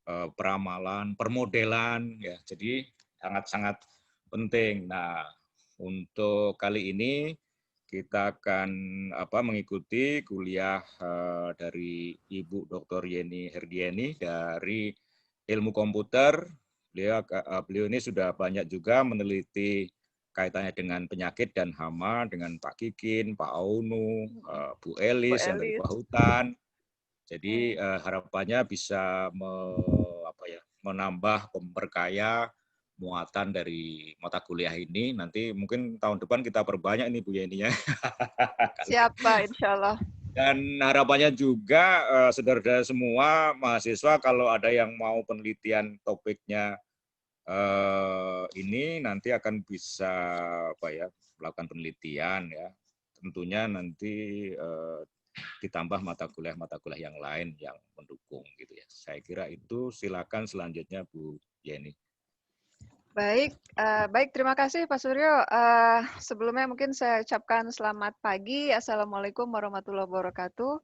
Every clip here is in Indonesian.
peramalan, permodelan, ya. Jadi sangat-sangat penting. Nah, untuk kali ini kita akan mengikuti kuliah dari Ibu Dr. Yeni Herdieni dari Ilmu Komputer. Beliau ini sudah banyak juga meneliti kaitannya dengan penyakit dan hama dengan Pak Kikin, Pak Aunu, Bu Bu Elis yang dari Elis. Bahutan. Jadi harapannya bisa menambah, memperkaya muatan dari mata kuliah ini. Nanti mungkin tahun depan kita perbanyak nih Bu Yeni ya. Siapa, insya Allah. Dan harapannya juga saudara-saudara semua mahasiswa kalau ada yang mau penelitian topiknya ini nanti akan bisa melakukan penelitian ya. Tentunya nanti ditambah mata kuliah yang lain yang mendukung gitu ya. Saya kira itu. Silakan selanjutnya Bu Yeni. Baik, baik, terima kasih Pak Suryo. Sebelumnya mungkin saya ucapkan selamat pagi. Assalamualaikum warahmatullahi wabarakatuh.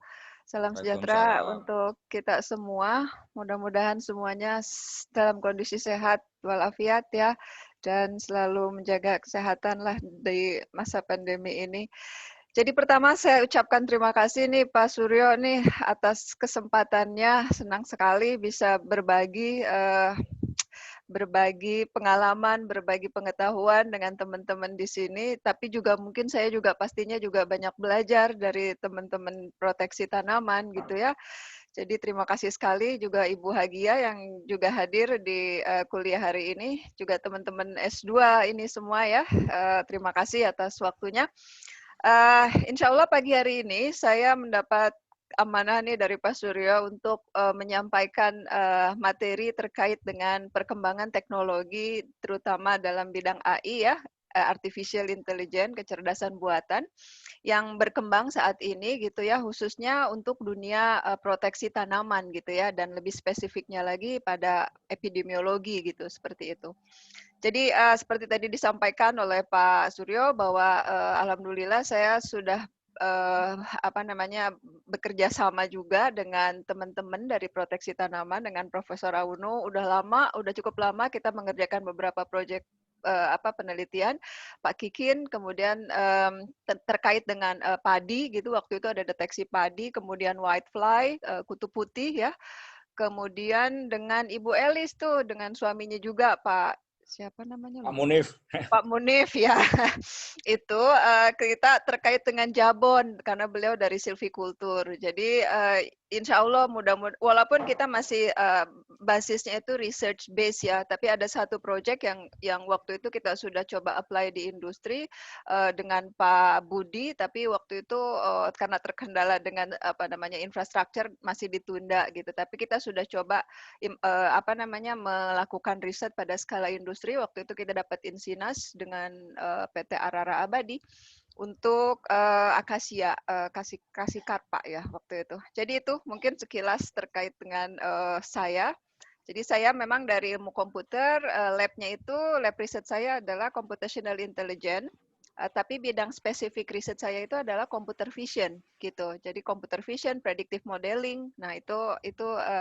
Salam sejahtera Waalaikumsalam. untuk kita semua. Mudah-mudahan semuanya dalam kondisi sehat walafiat ya, dan selalu menjaga kesehatan lah di masa pandemi ini. Jadi pertama saya ucapkan terima kasih nih Pak Suryo nih atas kesempatannya. Senang sekali bisa berbagi pengalaman, berbagi pengetahuan dengan teman-teman di sini, tapi juga mungkin saya juga pastinya juga banyak belajar dari teman-teman proteksi tanaman gitu ya. Jadi terima kasih sekali juga Ibu Hagia yang juga hadir di kuliah hari ini, juga teman-teman S2 ini semua ya. Terima kasih atas waktunya. Insya Allah pagi hari ini saya mendapat amanah nih dari Pak Suryo untuk menyampaikan materi terkait dengan perkembangan teknologi, terutama dalam bidang AI ya, artificial intelligence, kecerdasan buatan yang berkembang saat ini gitu ya, khususnya untuk dunia proteksi tanaman gitu ya, dan lebih spesifiknya lagi pada epidemiologi gitu, seperti itu. Jadi seperti tadi disampaikan oleh Pak Suryo bahwa alhamdulillah saya sudah bekerja sama juga dengan teman-teman dari proteksi tanaman dengan Profesor Auno. Udah cukup lama kita mengerjakan beberapa proyek penelitian. Pak Kikin kemudian terkait dengan padi gitu, waktu itu ada deteksi padi, kemudian whitefly, kutu putih ya. Kemudian dengan Ibu Elis tuh, dengan suaminya juga Pak, siapa namanya Pak lupa. Munif. Pak Munif ya, itu kita terkait dengan Jabon karena beliau dari silvikultur. Jadi insya Allah walaupun kita masih basisnya itu research base ya, tapi ada satu project yang waktu itu kita sudah coba apply di industri dengan Pak Budi, tapi waktu itu karena terkendala dengan infrastruktur masih ditunda gitu. Tapi kita sudah coba melakukan riset pada skala industri. Waktu itu kita dapat insinas dengan PT Arara Abadi untuk akasia, kasih karpa ya waktu itu. Jadi itu mungkin sekilas terkait dengan saya. Jadi saya memang dari ilmu komputer, lab riset saya adalah computational intelligence, tapi bidang spesifik riset saya itu adalah computer vision gitu. Jadi computer vision, predictive modeling, nah itu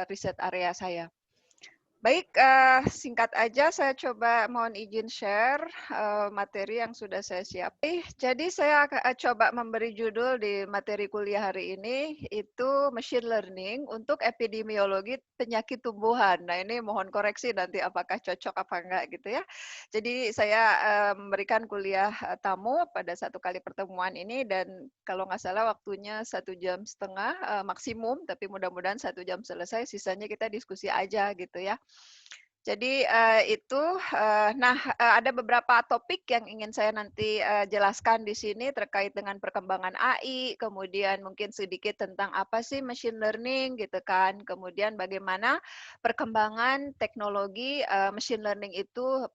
riset area saya. Baik, singkat aja saya coba mohon izin share materi yang sudah saya siapkan. Jadi saya coba memberi judul di materi kuliah hari ini itu Machine Learning untuk Epidemiologi Penyakit Tumbuhan. Nah ini mohon koreksi nanti apakah cocok apa enggak gitu ya. Jadi saya memberikan kuliah tamu pada satu kali pertemuan ini dan kalau nggak salah waktunya 1,5 jam maksimum, tapi mudah-mudahan 1 jam selesai, sisanya kita diskusi aja gitu ya. Jadi ada beberapa topik yang ingin saya nanti jelaskan di sini terkait dengan perkembangan AI, kemudian mungkin sedikit tentang apa sih machine learning gitu kan, kemudian bagaimana perkembangan teknologi machine learning itu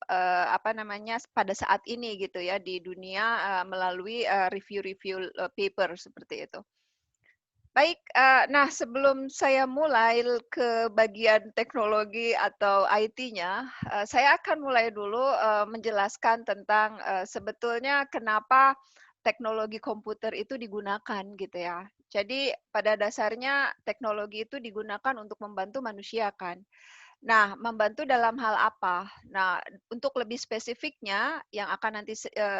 pada saat ini gitu ya di dunia melalui review-review paper seperti itu. Baik, nah sebelum saya mulai ke bagian teknologi atau IT-nya, saya akan mulai dulu menjelaskan tentang sebetulnya kenapa teknologi komputer itu digunakan gitu ya. Jadi pada dasarnya teknologi itu digunakan untuk membantu manusia kan. Nah, membantu dalam hal apa? Nah, untuk lebih spesifiknya yang akan nanti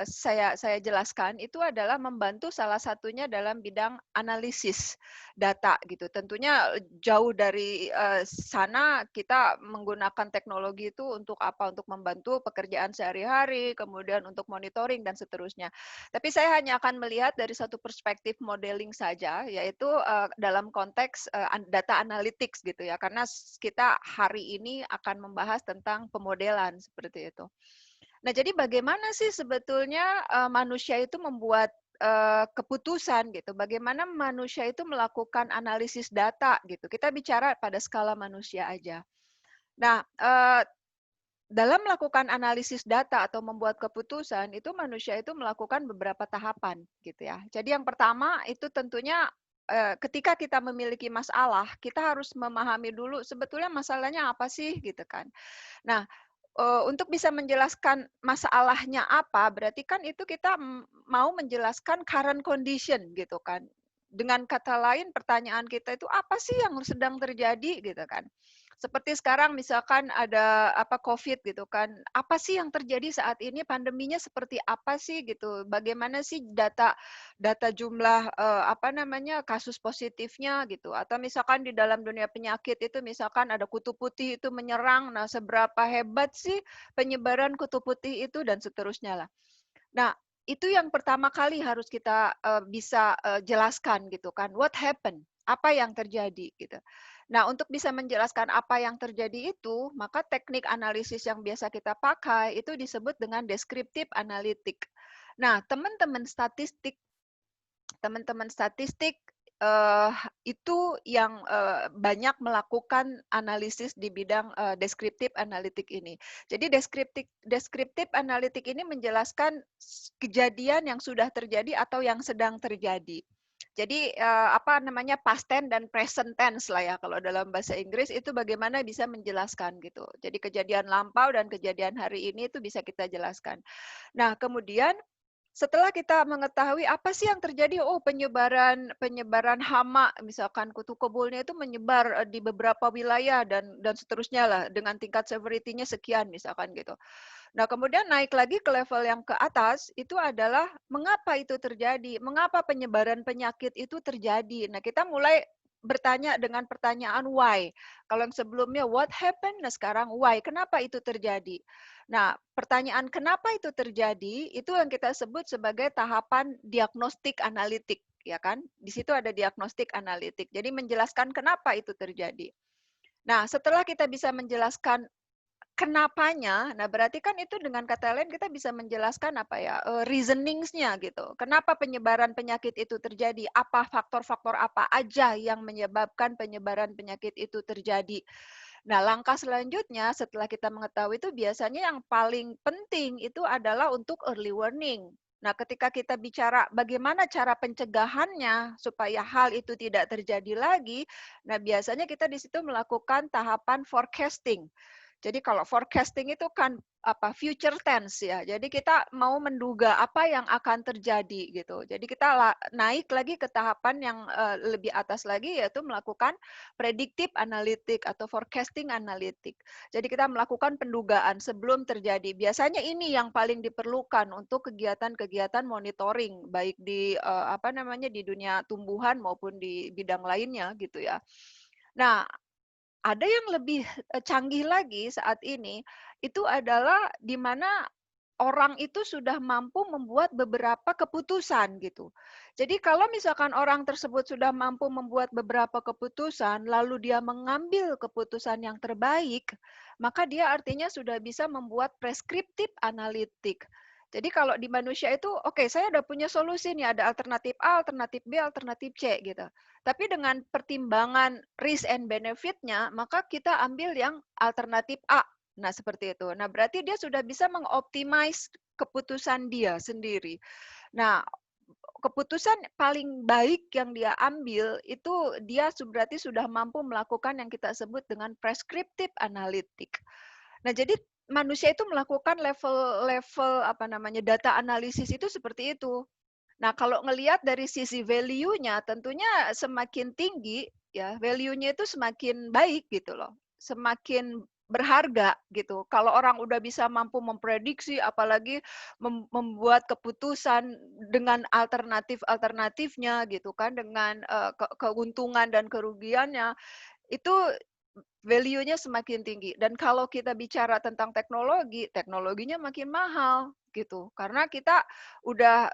saya jelaskan itu adalah membantu salah satunya dalam bidang analisis data gitu. Tentunya jauh dari sana kita menggunakan teknologi itu untuk apa? Untuk membantu pekerjaan sehari-hari, kemudian untuk monitoring dan seterusnya. Tapi saya hanya akan melihat dari satu perspektif modeling saja, yaitu dalam konteks data analytics gitu ya. Karena kita hari ini akan membahas tentang pemodelan seperti itu. Nah, jadi bagaimana sih sebetulnya manusia itu membuat keputusan gitu? Bagaimana manusia itu melakukan analisis data gitu? Kita bicara pada skala manusia aja. Nah, dalam melakukan analisis data atau membuat keputusan itu manusia itu melakukan beberapa tahapan gitu ya. Jadi yang pertama itu tentunya ketika kita memiliki masalah, kita harus memahami dulu sebetulnya masalahnya apa sih gitu kan. Nah, untuk bisa menjelaskan masalahnya apa, berarti kan itu kita mau menjelaskan current condition gitu kan. Dengan kata lain pertanyaan kita itu apa sih yang sedang terjadi gitu kan. Seperti sekarang misalkan ada apa COVID gitu kan. Apa sih yang terjadi saat ini? Pandeminya seperti apa sih gitu? Bagaimana sih data jumlah apa namanya kasus positifnya gitu? Atau misalkan di dalam dunia penyakit itu misalkan ada kutu putih itu menyerang. Nah, seberapa hebat sih penyebaran kutu putih itu dan seterusnya lah. Nah, itu yang pertama kali harus kita bisa jelaskan gitu kan. What happened? Apa yang terjadi gitu. Nah, untuk bisa menjelaskan apa yang terjadi itu, maka teknik analisis yang biasa kita pakai itu disebut dengan descriptive analytic. Nah, teman-teman statistik itu yang banyak melakukan analisis di bidang descriptive analytic ini. Jadi descriptive analytic ini menjelaskan kejadian yang sudah terjadi atau yang sedang terjadi. Jadi apa namanya past tense dan present tense lah ya kalau dalam bahasa Inggris itu bagaimana bisa menjelaskan gitu. Jadi kejadian lampau dan kejadian hari ini itu bisa kita jelaskan. Nah, kemudian setelah kita mengetahui apa sih yang terjadi, oh penyebaran hama, misalkan kutu kebulnya itu menyebar di beberapa wilayah dan seterusnya lah dengan tingkat severity-nya sekian misalkan gitu. Nah, kemudian naik lagi ke level yang ke atas, itu adalah mengapa itu terjadi? Mengapa penyebaran penyakit itu terjadi? Nah, kita mulai bertanya dengan pertanyaan why. Kalau yang sebelumnya what happened, nah sekarang why, kenapa itu terjadi? Nah, pertanyaan kenapa itu terjadi, itu yang kita sebut sebagai tahapan diagnostik analitik, ya kan? Di situ ada diagnostik analitik. Jadi menjelaskan kenapa itu terjadi. Nah, setelah kita bisa menjelaskan kenapanya, nah berarti kan itu dengan kata lain kita bisa menjelaskan apa ya, reasoningsnya gitu. Kenapa penyebaran penyakit itu terjadi? Apa faktor-faktor apa aja yang menyebabkan penyebaran penyakit itu terjadi? Nah, langkah selanjutnya setelah kita mengetahui itu biasanya yang paling penting itu adalah untuk early warning. Nah, ketika kita bicara bagaimana cara pencegahannya supaya hal itu tidak terjadi lagi, nah biasanya kita di situ melakukan tahapan forecasting. Jadi kalau forecasting itu kan apa future tense ya. Jadi kita mau menduga apa yang akan terjadi gitu. Jadi kita naik lagi ke tahapan yang lebih atas lagi yaitu melakukan predictive analytic atau forecasting analytic. Jadi kita melakukan pendugaan sebelum terjadi. Biasanya ini yang paling diperlukan untuk kegiatan-kegiatan monitoring baik di apa namanya di dunia tumbuhan maupun di bidang lainnya gitu ya. Nah, ada yang lebih canggih lagi saat ini, itu adalah di mana orang itu sudah mampu membuat beberapa keputusan gitu. Jadi kalau misalkan orang tersebut sudah mampu membuat beberapa keputusan, lalu dia mengambil keputusan yang terbaik, maka dia artinya sudah bisa membuat preskriptif analitik. Jadi kalau di manusia itu, oke, saya udah punya solusi nih, ada alternatif A, alternatif B, alternatif C gitu. Tapi dengan pertimbangan risk and benefit-nya, maka kita ambil yang alternatif A. Nah, seperti itu. Nah, berarti dia sudah bisa mengoptimize keputusan dia sendiri. Nah, keputusan paling baik yang dia ambil itu dia berarti sudah mampu melakukan yang kita sebut dengan prescriptive analytic. Nah, jadi manusia itu melakukan level apa namanya data analisis itu seperti itu. Nah, kalau ngelihat dari sisi value-nya, tentunya semakin tinggi, ya value-nya itu semakin baik gitu loh. Semakin berharga gitu. Kalau orang udah bisa mampu memprediksi, apalagi membuat keputusan dengan alternatif-alternatifnya gitu kan, dengan keuntungan dan kerugiannya, itu value-nya semakin tinggi. Dan kalau kita bicara tentang teknologi, teknologinya makin mahal gitu. Karena kita udah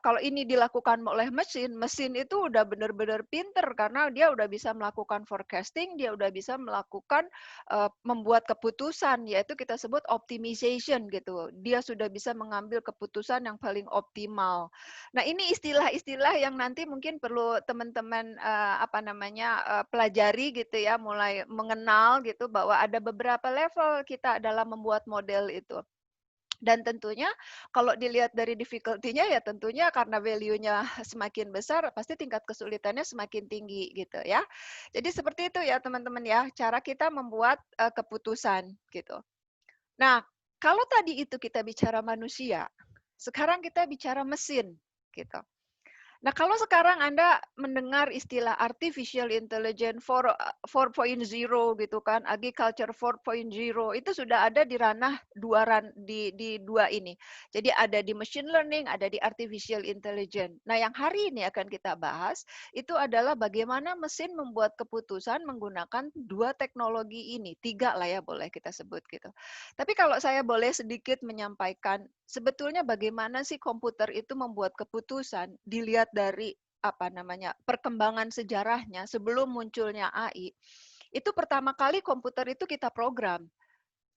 kalau ini dilakukan oleh mesin, mesin itu udah benar-benar pinter karena dia udah bisa melakukan forecasting, dia udah bisa melakukan membuat keputusan, yaitu kita sebut optimization gitu. Dia sudah bisa mengambil keputusan yang paling optimal. Nah, ini istilah-istilah yang nanti mungkin perlu teman-teman pelajari gitu ya, mulai mengenal gitu bahwa ada beberapa level kita dalam membuat model itu. Dan tentunya kalau dilihat dari difficulty-nya ya tentunya karena value-nya semakin besar pasti tingkat kesulitannya semakin tinggi gitu ya. Jadi seperti itu ya teman-teman ya, cara kita membuat keputusan gitu. Nah, kalau tadi itu kita bicara manusia, sekarang kita bicara mesin gitu. Nah, kalau sekarang Anda mendengar istilah artificial intelligence 4.0 gitu kan, agriculture 4.0 itu sudah ada di ranah di dua ini. Jadi ada di machine learning, ada di artificial intelligence. Nah, yang hari ini akan kita bahas itu adalah bagaimana mesin membuat keputusan menggunakan dua teknologi ini, tiga lah ya boleh kita sebut gitu. Tapi kalau saya boleh sedikit menyampaikan sebetulnya bagaimana sih komputer itu membuat keputusan dilihat dari perkembangan sejarahnya sebelum munculnya AI. Itu pertama kali komputer itu kita program.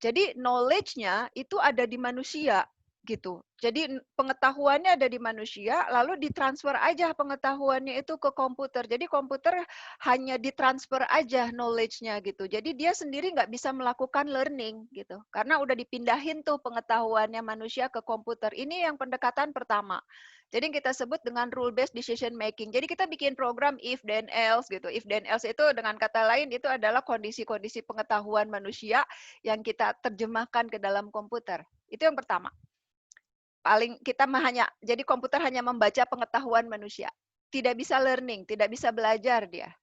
Jadi knowledge-nya itu ada di manusia gitu. Jadi pengetahuannya ada di manusia, lalu ditransfer aja pengetahuannya itu ke komputer. Jadi komputer hanya ditransfer aja knowledge-nya gitu. Jadi dia sendiri nggak bisa melakukan learning gitu. Karena udah dipindahin tuh pengetahuannya manusia ke komputer. Ini yang pendekatan pertama. Jadi kita sebut dengan rule based decision making. Jadi kita bikin program if then else gitu. If then else itu dengan kata lain itu adalah kondisi-kondisi pengetahuan manusia yang kita terjemahkan ke dalam komputer. Itu yang pertama. Jadi komputer hanya membaca pengetahuan manusia. Tidak bisa learning, tidak bisa belajar dia.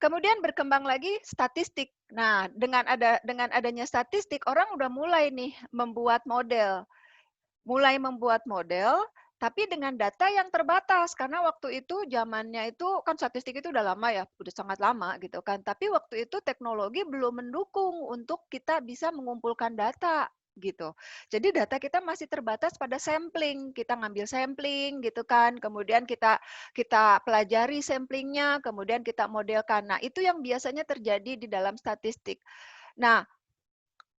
Kemudian berkembang lagi statistik. Nah, dengan adanya statistik, orang udah mulai nih membuat model. Tapi dengan data yang terbatas karena waktu itu zamannya itu kan statistik itu udah lama ya, udah sangat lama gitu kan. Tapi waktu itu teknologi belum mendukung untuk kita bisa mengumpulkan data gitu. Jadi data kita masih terbatas pada sampling. Kita ngambil sampling gitu kan, kemudian kita pelajari samplingnya, kemudian kita modelkan. Nah, itu yang biasanya terjadi di dalam statistik. Nah,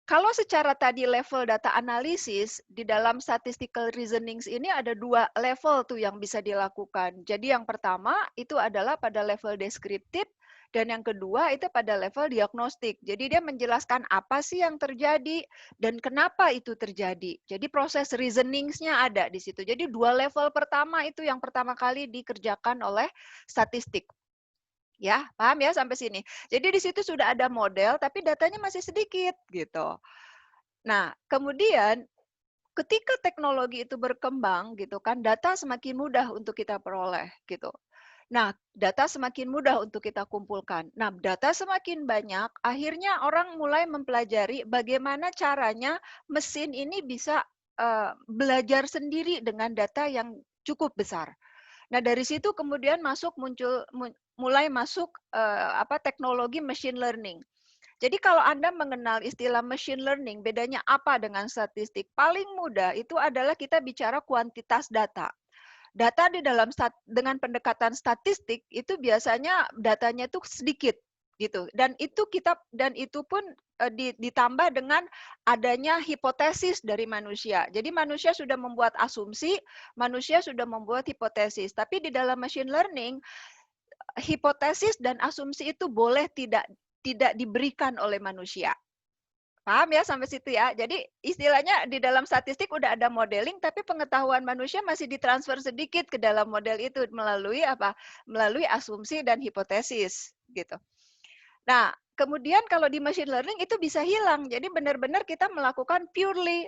kalau secara tadi level data analisis, di dalam statistical reasonings ini ada dua level tuh yang bisa dilakukan. Jadi yang pertama itu adalah pada level deskriptif, dan yang kedua itu pada level diagnostik. Jadi dia menjelaskan apa sih yang terjadi dan kenapa itu terjadi. Jadi proses reasoningsnya ada di situ. Jadi dua level pertama itu yang pertama kali dikerjakan oleh statistik. Ya, paham ya sampai sini. Jadi di situ sudah ada model, tapi datanya masih sedikit gitu. Nah, kemudian ketika teknologi itu berkembang gitu kan, data semakin mudah untuk kita peroleh gitu. Nah, data semakin mudah untuk kita kumpulkan. Nah, data semakin banyak, akhirnya orang mulai mempelajari bagaimana caranya mesin ini bisa belajar sendiri dengan data yang cukup besar. Nah, dari situ kemudian mulai masuk teknologi machine learning. Jadi kalau Anda mengenal istilah machine learning, bedanya apa dengan statistik? Paling mudah itu adalah kita bicara kuantitas data. Data dengan pendekatan statistik itu biasanya datanya itu sedikit gitu. Dan itu pun ditambah dengan adanya hipotesis dari manusia. Jadi manusia sudah membuat asumsi, manusia sudah membuat hipotesis. Tapi di dalam machine learning hipotesis dan asumsi itu boleh tidak diberikan oleh manusia. Paham ya sampai situ ya? Jadi istilahnya di dalam statistik udah ada modeling, tapi pengetahuan manusia masih ditransfer sedikit ke dalam model itu melalui Melalui asumsi dan hipotesis gitu. Nah, kemudian kalau di machine learning itu bisa hilang. Jadi benar-benar kita melakukan purely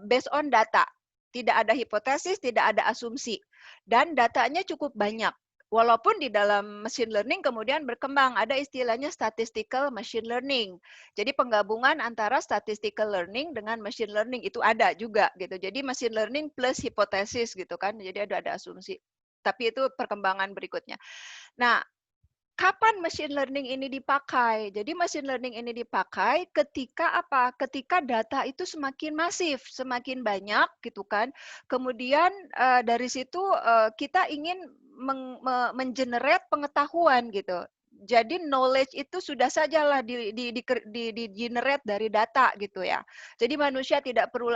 based on data. Tidak ada hipotesis, tidak ada asumsi. Dan datanya cukup banyak. Walaupun di dalam machine learning kemudian berkembang, ada istilahnya statistical machine learning. Jadi penggabungan antara statistical learning dengan machine learning itu ada juga gitu. Jadi machine learning plus hipotesis gitu kan. Jadi ada asumsi. Tapi itu perkembangan berikutnya. Nah, kapan machine learning ini dipakai? Jadi machine learning ini dipakai ketika apa? Ketika data itu semakin masif, semakin banyak gitu kan. Kemudian dari situ kita ingin mengenerate pengetahuan gitu. Jadi knowledge itu sudah sajalah di generate dari data gitu ya. Jadi manusia tidak perlu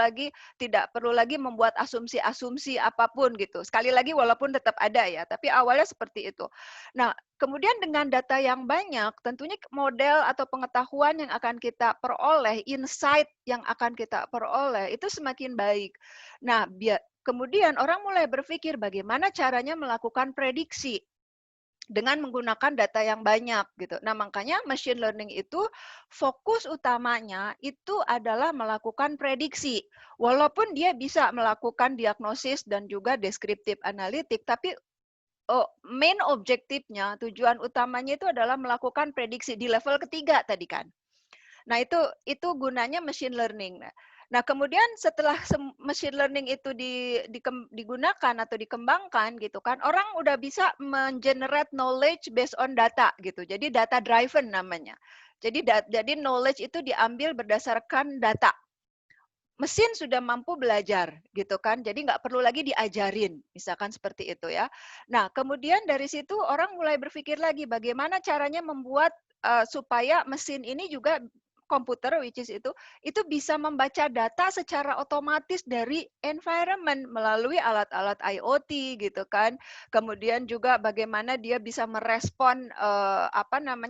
lagi membuat asumsi-asumsi apapun gitu. Sekali lagi walaupun tetap ada ya, tapi awalnya seperti itu. Nah, kemudian dengan data yang banyak, tentunya model atau pengetahuan yang akan kita peroleh, insight yang akan kita peroleh itu semakin baik. Nah, kemudian orang mulai berpikir bagaimana caranya melakukan prediksi dengan menggunakan data yang banyak gitu. Nah, makanya machine learning itu fokus utamanya itu adalah melakukan prediksi. Walaupun dia bisa melakukan diagnosis dan juga descriptive analytic, tapi main objektifnya, tujuan utamanya itu adalah melakukan prediksi di level ketiga tadi kan. Nah, itu gunanya machine learning. Nah, kemudian setelah machine learning itu digunakan atau dikembangkan gitu kan, orang udah bisa mengenerate knowledge based on data gitu. Jadi data driven namanya. Jadi knowledge itu diambil berdasarkan data. Mesin sudah mampu belajar gitu kan, jadi nggak perlu lagi diajarin, misalkan seperti itu ya. Nah, kemudian dari situ orang mulai berpikir lagi bagaimana caranya membuat supaya mesin ini juga komputer which is itu bisa membaca data secara otomatis dari environment melalui alat-alat IoT gitu kan. Kemudian juga bagaimana dia bisa merespon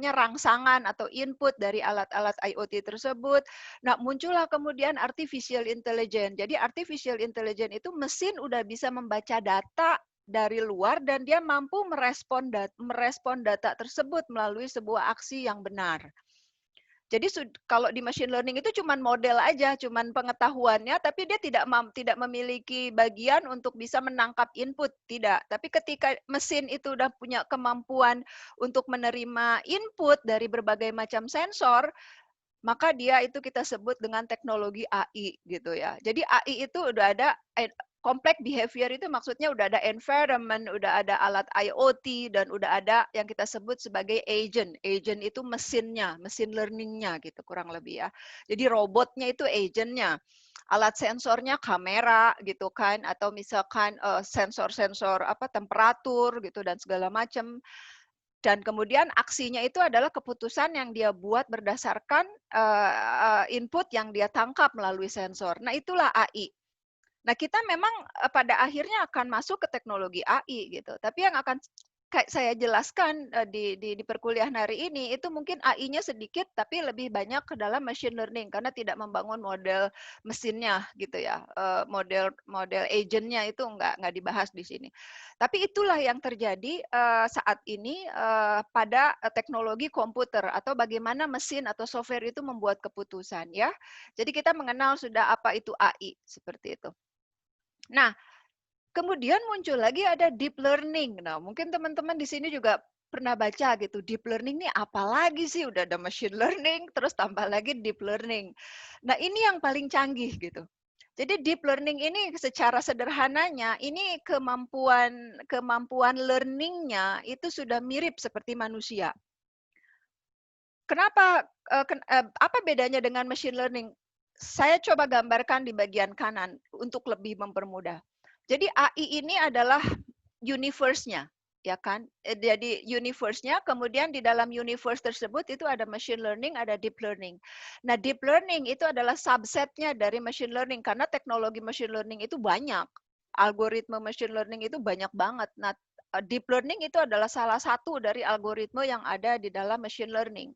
rangsangan atau input dari alat-alat IoT tersebut. Nah, muncullah kemudian artificial intelligence. Jadi artificial intelligence itu mesin udah bisa membaca data dari luar dan dia mampu merespon data tersebut melalui sebuah aksi yang benar. Jadi kalau di machine learning itu cuma model aja, cuma pengetahuannya, tapi dia tidak memiliki bagian untuk bisa menangkap input, tidak. Tapi ketika mesin itu udah punya kemampuan untuk menerima input dari berbagai macam sensor, maka dia itu kita sebut dengan teknologi AI gitu ya. Jadi AI itu udah ada complex behavior itu maksudnya udah ada environment, udah ada alat IoT, dan udah ada yang kita sebut sebagai agent. Agent itu mesinnya, mesin learningnya gitu kurang lebih ya. Jadi robotnya itu agentnya. Alat sensornya kamera gitu kan, atau misalkan sensor-sensor temperatur gitu dan segala macam. Dan kemudian aksinya itu adalah keputusan yang dia buat berdasarkan input yang dia tangkap melalui sensor. Nah, itulah AI. Nah, kita memang pada akhirnya akan masuk ke teknologi AI gitu. Tapi yang akan kayak saya jelaskan di perkuliahan hari ini itu mungkin AI-nya sedikit tapi lebih banyak ke dalam machine learning karena tidak membangun model mesinnya gitu ya. Model agent-nya itu nggak dibahas di sini. Tapi itulah yang terjadi saat ini pada teknologi komputer atau bagaimana mesin atau software itu membuat keputusan ya. Jadi kita mengenal sudah apa itu AI seperti itu. Nah, kemudian muncul lagi ada deep learning. Nah, mungkin teman-teman di sini juga pernah baca gitu, deep learning ini apa lagi sih? Udah ada machine learning, terus tambah lagi deep learning. Nah, ini yang paling canggih gitu. Jadi deep learning ini secara sederhananya, ini kemampuan learning-nya itu sudah mirip seperti manusia. Kenapa? Apa bedanya dengan machine learning? Saya coba gambarkan di bagian kanan untuk lebih mempermudah. Jadi AI ini adalah universe-nya, ya kan? Jadi universe-nya, kemudian di dalam universe tersebut itu ada machine learning, ada deep learning. Nah, deep learning itu adalah subsetnya dari machine learning karena teknologi machine learning itu banyak. Algoritma machine learning itu banyak banget. Nah, deep learning itu adalah salah satu dari algoritma yang ada di dalam machine learning.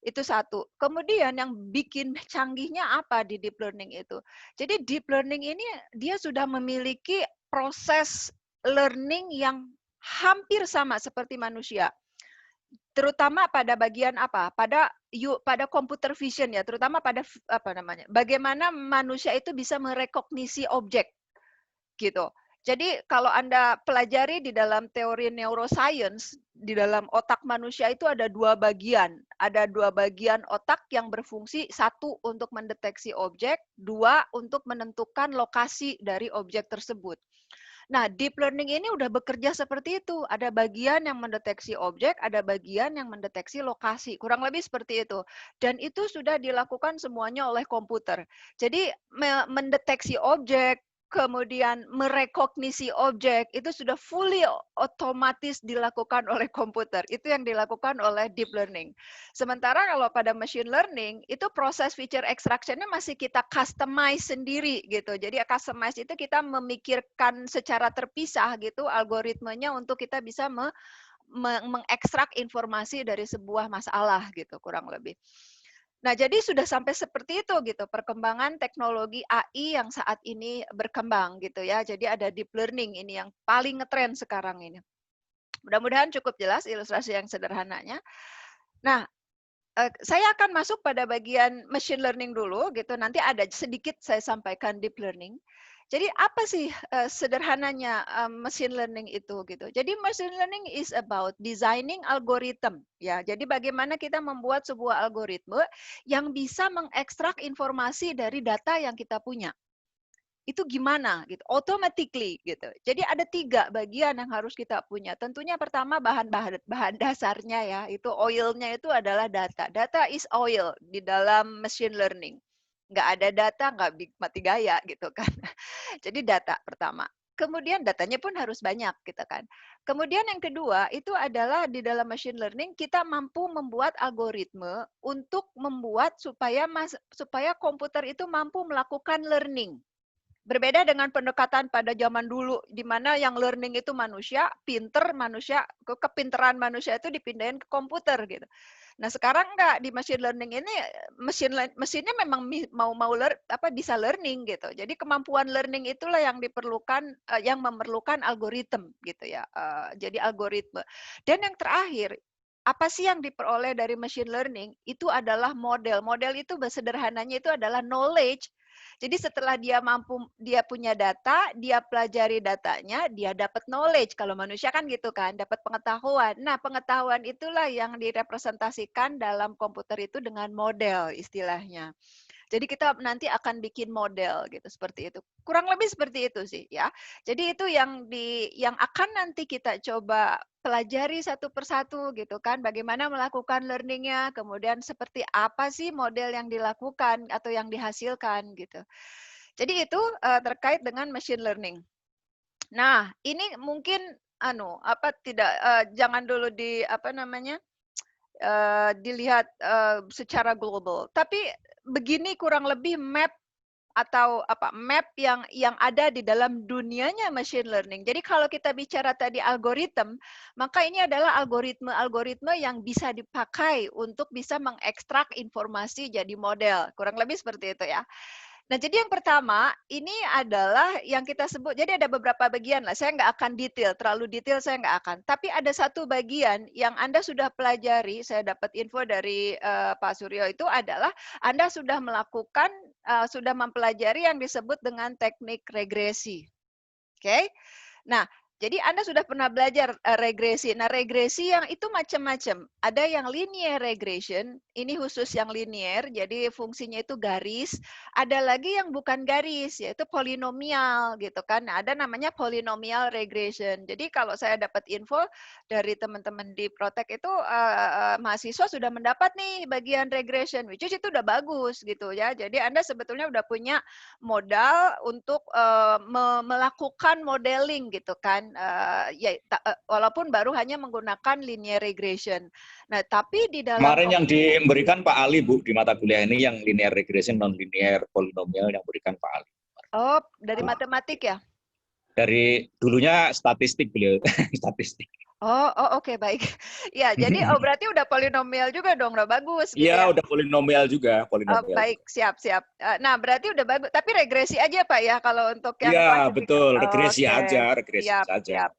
Itu satu. Kemudian yang bikin canggihnya apa di deep learning itu? Jadi deep learning ini dia sudah memiliki proses learning yang hampir sama seperti manusia. Terutama pada bagian apa? Pada computer vision ya, terutama pada bagaimana manusia itu bisa merekognisi objek gitu. Jadi kalau Anda pelajari di dalam teori neuroscience, di dalam otak manusia itu ada dua bagian. Ada dua bagian otak yang berfungsi, satu untuk mendeteksi objek, dua untuk menentukan lokasi dari objek tersebut. Nah, deep learning ini udah bekerja seperti itu. Ada bagian yang mendeteksi objek, ada bagian yang mendeteksi lokasi. Kurang lebih seperti itu. Dan itu sudah dilakukan semuanya oleh komputer. Jadi mendeteksi objek, kemudian merekognisi objek, itu sudah fully otomatis dilakukan oleh komputer. Itu yang dilakukan oleh deep learning. Sementara kalau pada machine learning, itu proses feature extraction-nya masih kita customize sendiri gitu. Jadi customize itu kita memikirkan secara terpisah gitu algoritmenya untuk kita bisa mengekstrak informasi dari sebuah masalah gitu kurang lebih. Nah, jadi sudah sampai seperti itu gitu perkembangan teknologi AI yang saat ini berkembang gitu ya. Jadi ada deep learning ini yang paling ngetren sekarang ini. Mudah-mudahan cukup jelas ilustrasi yang sederhananya. Nah, saya akan masuk pada bagian machine learning dulu gitu. Nanti ada sedikit saya sampaikan deep learning. Jadi apa sih sederhananya machine learning itu gitu. Jadi machine learning is about designing algorithm ya. Jadi bagaimana kita membuat sebuah algoritma yang bisa mengekstrak informasi dari data yang kita punya. Itu gimana gitu, automatically gitu. Jadi ada 3 bagian yang harus kita punya. Tentunya pertama bahan dasarnya ya, itu oil-nya itu adalah data. Data is oil di dalam machine learning. Nggak ada data, nggak mati gaya gitu kan. Jadi data pertama. Kemudian datanya pun harus banyak gitu kan. Kemudian yang kedua itu adalah di dalam machine learning kita mampu membuat algoritma untuk membuat supaya komputer itu mampu melakukan learning. Berbeda dengan pendekatan pada zaman dulu, di mana yang learning itu manusia, kepintaran manusia itu dipindahin ke komputer gitu. Nah sekarang enggak, di machine learning ini mesinnya memang bisa learning gitu. Jadi kemampuan learning itulah yang diperlukan, yang memerlukan algoritma gitu ya. Jadi algoritma. Dan yang terakhir, apa sih yang diperoleh dari machine learning? Itu adalah model. Model itu sederhananya itu adalah knowledge. Jadi setelah dia punya data, dia pelajari datanya, dia dapat knowledge. Kalau manusia kan gitu kan, dapat pengetahuan. Nah, pengetahuan itulah yang direpresentasikan dalam komputer itu dengan model istilahnya. Jadi kita nanti akan bikin model gitu seperti itu. Kurang lebih seperti itu sih ya. Jadi itu yang akan nanti kita coba pelajari satu persatu gitu kan. Bagaimana melakukan learningnya, kemudian seperti apa sih model yang dilakukan atau yang dihasilkan gitu. Jadi itu terkait dengan machine learning. Nah, ini mungkin jangan dulu dilihat secara global. Tapi begini kurang lebih map yang ada di dalam dunianya machine learning. Jadi kalau kita bicara tadi algoritma, maka ini adalah algoritma yang bisa dipakai untuk bisa mengekstrak informasi jadi model. Kurang lebih seperti itu ya. Nah, jadi yang pertama, ini adalah yang kita sebut, jadi ada beberapa bagian lah, saya nggak akan terlalu detail saya nggak akan. Tapi ada satu bagian yang Anda sudah pelajari, saya dapat info dari Pak Suryo itu adalah Anda sudah sudah mempelajari yang disebut dengan teknik regresi. Oke? Nah, jadi Anda sudah pernah belajar regresi. Nah, regresi yang itu macam-macam. Ada yang linear regression, ini khusus yang linear, jadi fungsinya itu garis. Ada lagi yang bukan garis, yaitu polinomial gitu kan. Nah, ada namanya polynomial regression. Jadi kalau saya dapat info dari teman-teman di Protek itu mahasiswa sudah mendapat nih bagian regression, which is itu udah bagus gitu ya. Jadi Anda sebetulnya udah punya modal untuk melakukan modeling gitu kan, walaupun baru hanya menggunakan linear regression. Nah, tapi di dalam Kemarin yang diberikan Pak Ali, Bu, di mata kuliah ini yang linear regression, non-linear, polinomial yang berikan Pak Ali. Oh, dari matematik ya? Dari dulunya statistik beliau, statistik. Oh, oke, baik. Ya, jadi berarti udah polinomial juga dong, udah bagus gitu Iya, ya? udah polinomial juga, polinomial. Baik, siap. Nah, berarti udah bagus. Tapi regresi aja Pak ya, kalau untuk yang Iya, klasifikasi. betul. Regresi Oke, aja, regresi siap. saja.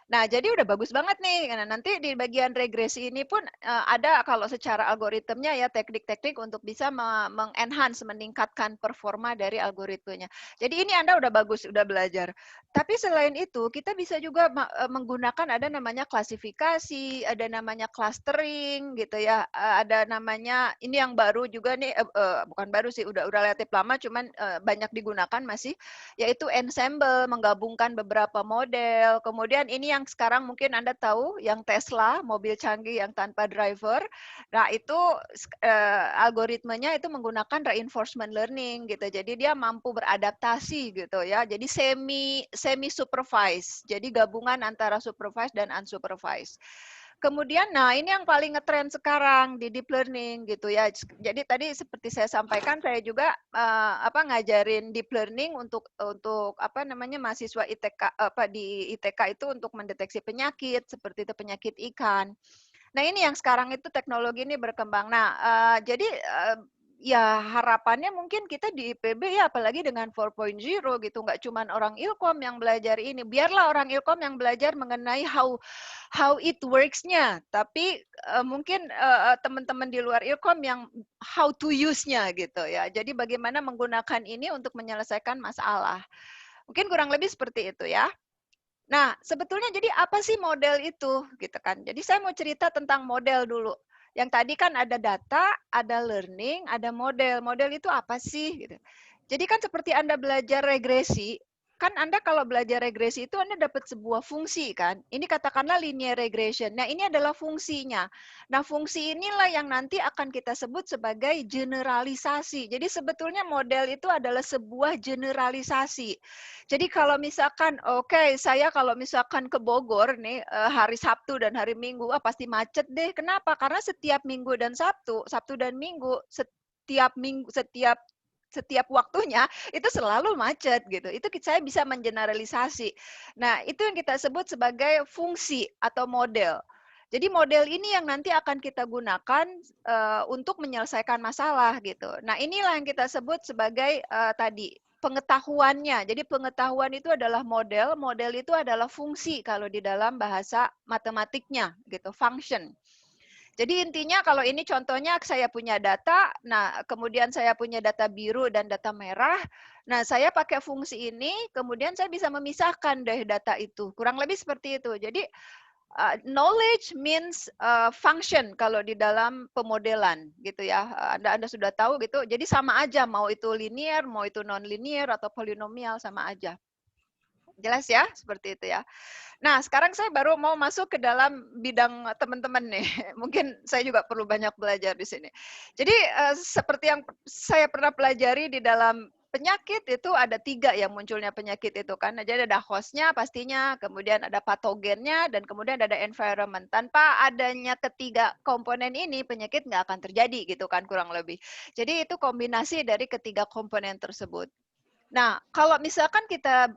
Nah, jadi udah bagus banget nih. Nah, nanti di bagian regresi ini pun ada kalau secara algoritmnya ya teknik-teknik untuk bisa mengenhance, meningkatkan performa dari algoritmenya. Jadi ini Anda udah bagus, udah belajar. Tapi selain itu, kita bisa juga menggunakan ada namanya klasifikasi, ada namanya clustering gitu ya. Ada namanya ini yang baru juga nih bukan baru sih, udah relatif lama cuman banyak digunakan masih, yaitu ensemble, menggabungkan beberapa model. Kemudian ini yang sekarang mungkin Anda tahu, yang Tesla, mobil canggih yang tanpa driver. Nah, itu algoritmenya itu menggunakan reinforcement learning gitu. Jadi dia mampu beradaptasi gitu ya. Jadi semi supervised. Jadi gabungan antara supervised dan unsupervised. Kemudian, nah ini yang paling ngetren sekarang di deep learning gitu ya. Jadi tadi seperti saya sampaikan, saya juga ngajarin deep learning untuk apa namanya mahasiswa ITK di ITK itu untuk mendeteksi penyakit seperti itu penyakit ikan. Nah ini yang sekarang itu teknologi ini berkembang. Nah jadi ya harapannya mungkin kita di IPB ya apalagi dengan 4.0 gitu, nggak cuma orang Ilkom yang belajar ini, biarlah orang Ilkom yang belajar mengenai how it works-nya, tapi mungkin teman-teman di luar Ilkom yang how to use-nya gitu ya. Jadi bagaimana menggunakan ini untuk menyelesaikan masalah. Mungkin kurang lebih seperti itu ya. Nah, sebetulnya jadi apa sih model itu gitu kan. Jadi saya mau cerita tentang model dulu. Yang tadi kan ada data, ada learning, ada model. Model itu apa sih gitu. Jadi kan seperti Anda belajar regresi, kan Anda kalau belajar regresi itu Anda dapat sebuah fungsi kan. Ini katakanlah linear regression. Nah, ini adalah fungsinya. Nah, fungsi inilah yang nanti akan kita sebut sebagai generalisasi. Jadi sebetulnya model itu adalah sebuah generalisasi. Jadi kalau misalkan, oke, saya kalau misalkan ke Bogor nih hari Sabtu dan hari Minggu, pasti macet deh. Kenapa? Karena setiap Minggu dan Sabtu, Sabtu dan Minggu, setiap waktunya itu selalu macet gitu. Itu saya bisa mengeneralisasi. Nah, itu yang kita sebut sebagai fungsi atau model. Jadi model ini yang nanti akan kita gunakan untuk menyelesaikan masalah gitu. Nah, inilah yang kita sebut sebagai tadi pengetahuannya. Jadi pengetahuan itu adalah model, model itu adalah fungsi kalau di dalam bahasa matematiknya gitu, function. Jadi intinya kalau ini contohnya saya punya data, nah kemudian saya punya data biru dan data merah, nah saya pakai fungsi ini, kemudian saya bisa memisahkan deh data itu. Kurang lebih seperti itu. Jadi knowledge means function kalau di dalam pemodelan gitu ya. Anda sudah tahu gitu. Jadi sama aja mau itu linear, mau itu non-linear atau polinomial sama aja. Jelas ya, seperti itu ya. Nah, sekarang saya baru mau masuk ke dalam bidang teman-teman nih. Mungkin saya juga perlu banyak belajar di sini. Jadi, seperti yang saya pernah pelajari di dalam penyakit itu ada 3 yang munculnya penyakit itu kan. Jadi ada host-nya pastinya, kemudian ada patogennya, dan kemudian ada environment. Tanpa adanya ketiga komponen ini, penyakit nggak akan terjadi gitu kan kurang lebih. Jadi itu kombinasi dari ketiga komponen tersebut. Nah, kalau misalkan kita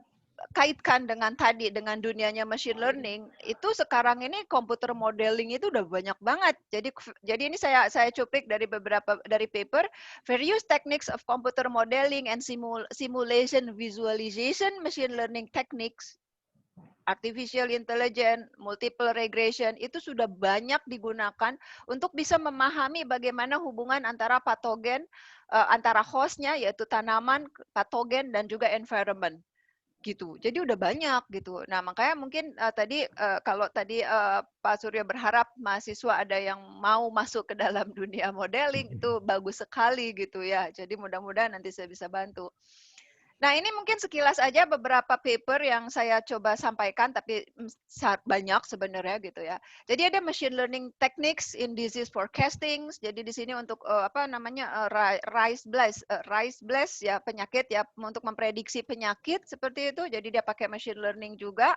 kaitkan dengan tadi, dengan dunianya machine learning, itu sekarang ini komputer modeling itu udah banyak banget. Jadi ini saya cuplik dari beberapa dari paper, various techniques of computer modeling and simulation visualization machine learning techniques, artificial intelligence, multiple regression, itu sudah banyak digunakan untuk bisa memahami bagaimana hubungan antara patogen, antara hostnya yaitu tanaman, patogen, dan juga environment gitu. Jadi udah banyak gitu. Nah, makanya mungkin tadi kalau tadi Pak Surya berharap mahasiswa ada yang mau masuk ke dalam dunia modeling, itu bagus sekali gitu ya. Jadi mudah-mudahan nanti saya bisa bantu. Nah, ini mungkin sekilas aja beberapa paper yang saya coba sampaikan, tapi banyak sebenarnya gitu ya. Jadi ada machine learning techniques in disease forecasting. Jadi di sini untuk apa namanya rice blast ya penyakit ya untuk memprediksi penyakit seperti itu. Jadi dia pakai machine learning juga.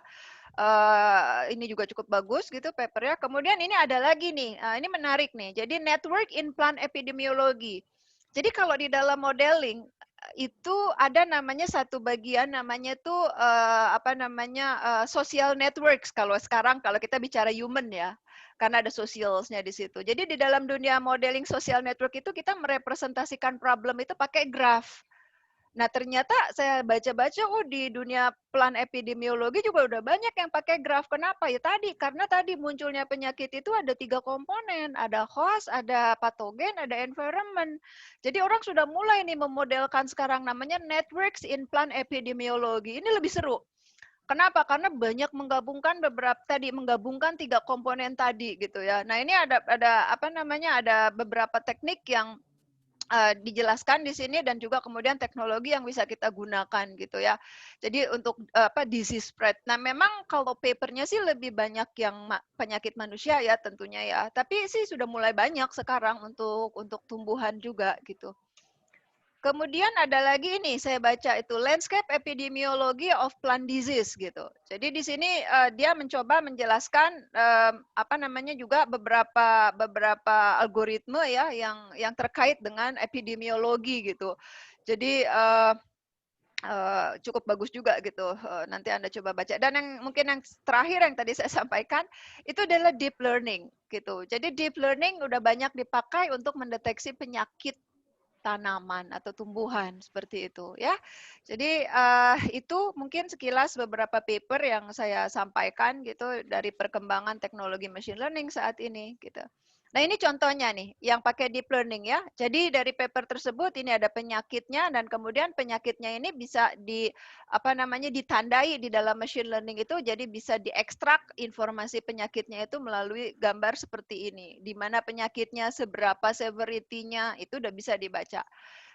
Ini juga cukup bagus gitu papernya. Kemudian ini ada lagi nih, ini menarik nih. Jadi network in plant epidemiology. Jadi kalau di dalam modeling itu ada namanya satu bagian namanya tuh apa namanya social networks kalau sekarang kalau kita bicara human ya karena ada socialsnya di situ. Jadi di dalam dunia modeling social network itu kita merepresentasikan problem itu pakai graph. Nah, ternyata saya baca-baca, oh di dunia plan epidemiologi juga udah banyak yang pakai graf. Kenapa? Ya tadi, karena tadi munculnya penyakit itu ada 3 komponen. Ada host, ada patogen, ada environment. Jadi orang sudah mulai nih memodelkan sekarang namanya networks in plan epidemiologi. Ini lebih seru. Kenapa? Karena banyak menggabungkan menggabungkan 3 komponen tadi gitu ya. Nah, ini ada beberapa teknik yang dijelaskan di sini dan juga kemudian teknologi yang bisa kita gunakan gitu ya. Jadi untuk disease spread. Nah, memang kalau papernya sih lebih banyak yang penyakit manusia ya tentunya ya. Tapi sih sudah mulai banyak sekarang untuk tumbuhan juga gitu. Kemudian ada lagi ini saya baca itu Landscape Epidemiology of Plant Disease gitu. Jadi di sini dia mencoba menjelaskan juga beberapa algoritma ya yang terkait dengan epidemiologi gitu. Jadi cukup bagus juga gitu. Nanti Anda coba baca. Dan mungkin yang terakhir yang tadi saya sampaikan itu adalah deep learning gitu. Jadi deep learning udah banyak dipakai untuk mendeteksi penyakit tanaman atau tumbuhan seperti itu ya. Jadi itu mungkin sekilas beberapa paper yang saya sampaikan gitu dari perkembangan teknologi machine learning saat ini gitu. Nah, ini contohnya nih yang pakai deep learning ya. Jadi dari paper tersebut ini ada penyakitnya dan kemudian penyakitnya ini bisa ditandai di dalam machine learning itu jadi bisa diekstrak informasi penyakitnya itu melalui gambar seperti ini. Di mana penyakitnya, seberapa severity-nya itu udah bisa dibaca.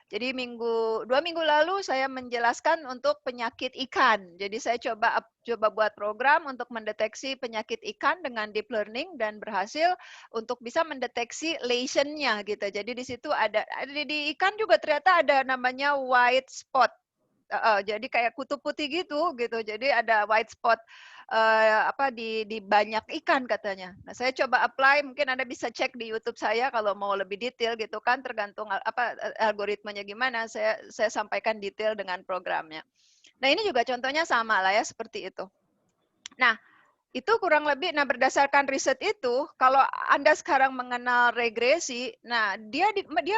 Jadi 2 minggu lalu saya menjelaskan untuk penyakit ikan. Jadi saya coba buat program untuk mendeteksi penyakit ikan dengan deep learning dan berhasil untuk bisa mendeteksi lesion-nya gitu. Jadi di situ ada di ikan juga ternyata ada namanya white spot. Jadi kayak kutub putih gitu. Jadi ada white spot di banyak ikan katanya. Nah, saya coba apply, mungkin Anda bisa cek di YouTube saya kalau mau lebih detail gitu kan, tergantung algoritmanya gimana, saya sampaikan detail dengan programnya. Nah, ini juga contohnya sama lah ya, seperti itu. Nah, itu kurang lebih, berdasarkan riset itu, kalau Anda sekarang mengenal regresi, nah dia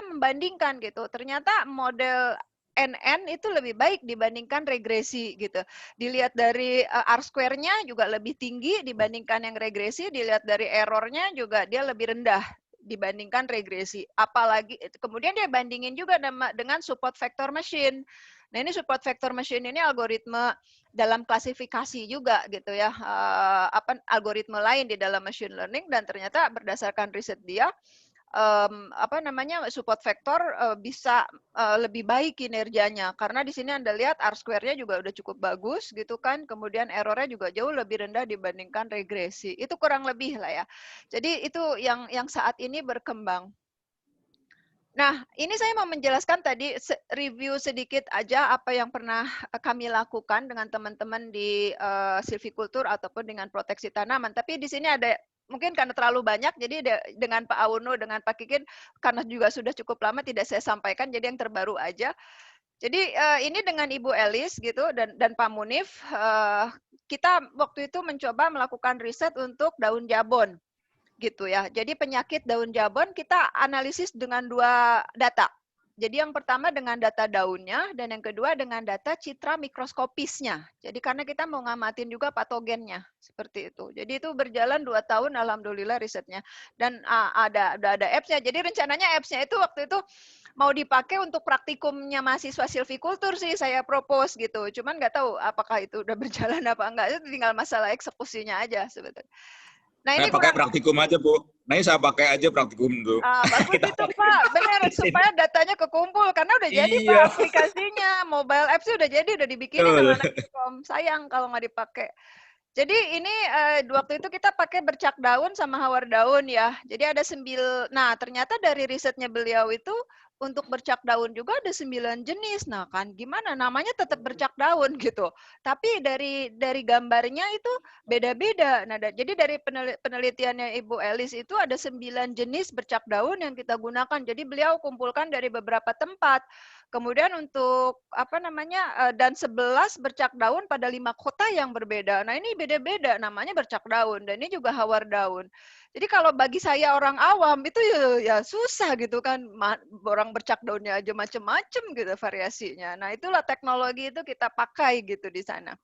membandingkan gitu, ternyata model NN itu lebih baik dibandingkan regresi gitu. Dilihat dari R-square-nya juga lebih tinggi dibandingkan yang regresi, dilihat dari error-nya juga dia lebih rendah dibandingkan regresi. Apalagi kemudian dia bandingin juga dengan support vector machine. Nah, ini support vector machine ini algoritma dalam klasifikasi juga gitu ya, algoritma lain di dalam machine learning dan ternyata berdasarkan riset dia support vector bisa lebih baik kinerjanya karena di sini Anda lihat R-square-nya juga udah cukup bagus gitu kan, kemudian error-nya juga jauh lebih rendah dibandingkan regresi. Itu kurang lebih lah ya. Jadi itu yang saat ini berkembang. Nah, ini saya mau menjelaskan tadi review sedikit aja apa yang pernah kami lakukan dengan teman-teman di silvikultur ataupun dengan proteksi tanaman. Tapi di sini ada mungkin karena terlalu banyak, jadi dengan Pak Auno, dengan Pak Kikin, karena juga sudah cukup lama tidak saya sampaikan, jadi yang terbaru aja. Jadi ini dengan Ibu Elis gitu dan Pak Munif, kita waktu itu mencoba melakukan riset untuk daun jabon gitu ya. Jadi penyakit daun jabon kita analisis dengan 2 data. Jadi yang pertama dengan data daunnya dan yang kedua dengan data citra mikroskopisnya. Jadi karena kita mau ngamatin juga patogennya seperti itu. Jadi itu berjalan 2 tahun alhamdulillah risetnya. Dan ada apps-nya. Jadi rencananya apps-nya itu waktu itu mau dipakai untuk praktikumnya mahasiswa silvikultur sih saya propose gitu. Cuman nggak tahu apakah itu udah berjalan apa enggak. Itu tinggal masalah eksekusinya aja sebetulnya. Nah, ini pakai praktikum aja, Bu. Nah, ini saya pakai aja praktikum tuh. Bagus itu, Pak. Benar, supaya datanya kekumpul. Karena udah jadi, Pak, aplikasinya. Mobile apps udah jadi, udah dibikinin sama anak Telkom. Sayang kalau nggak dipakai. Jadi ini waktu itu kita pakai bercak daun sama hawar daun ya. Jadi ada nah ternyata dari risetnya beliau itu untuk bercak daun juga ada 9 jenis. Nah kan gimana namanya tetap bercak daun gitu. Tapi dari gambarnya itu beda-beda. Nah jadi dari penelitiannya Ibu Elis itu ada 9 jenis bercak daun yang kita gunakan. Jadi beliau kumpulkan dari beberapa tempat. Kemudian untuk apa namanya dan 11 bercak daun pada 5 kota yang berbeda. Nah, ini beda-beda namanya bercak daun dan ini juga hawar daun. Jadi kalau bagi saya orang awam itu ya susah gitu kan, orang bercak daunnya aja macam-macam gitu variasinya. Nah, itulah teknologi itu kita pakai gitu di sana.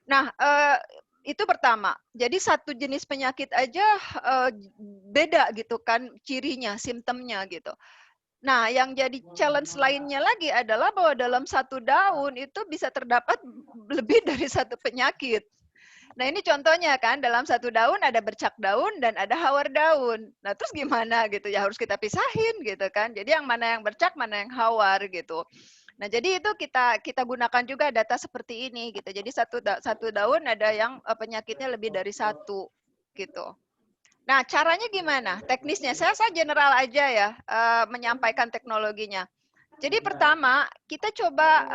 Nah, itu pertama. Jadi satu jenis penyakit aja beda gitu kan cirinya, simptomnya gitu. Nah, yang jadi challenge lainnya lagi adalah bahwa dalam satu daun itu bisa terdapat lebih dari satu penyakit. Nah, ini contohnya kan, dalam satu daun ada bercak daun dan ada hawar daun. Nah, terus gimana gitu? Ya harus kita pisahin gitu kan. Jadi yang mana yang bercak, mana yang hawar gitu. Nah, jadi itu kita gunakan juga data seperti ini gitu. Jadi satu daun ada yang penyakitnya lebih dari satu gitu. Nah, caranya gimana? Teknisnya saya general aja ya menyampaikan teknologinya. Jadi pertama, kita coba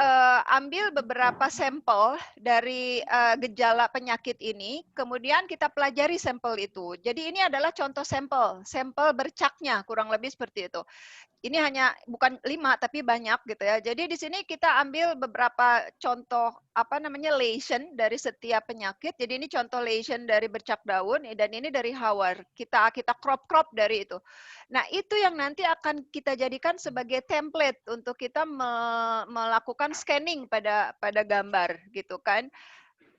ambil beberapa sampel dari gejala penyakit ini, kemudian kita pelajari sampel itu. Jadi ini adalah contoh sampel bercaknya, kurang lebih seperti itu. Ini hanya bukan 5 tapi banyak gitu ya. Jadi di sini kita ambil beberapa contoh apa namanya lesion dari setiap penyakit. Jadi ini contoh lesion dari bercak daun dan ini dari hawar. Kita crop dari itu. Nah, itu yang nanti akan kita jadikan sebagai template untuk kita melakukan scanning pada gambar gitu kan.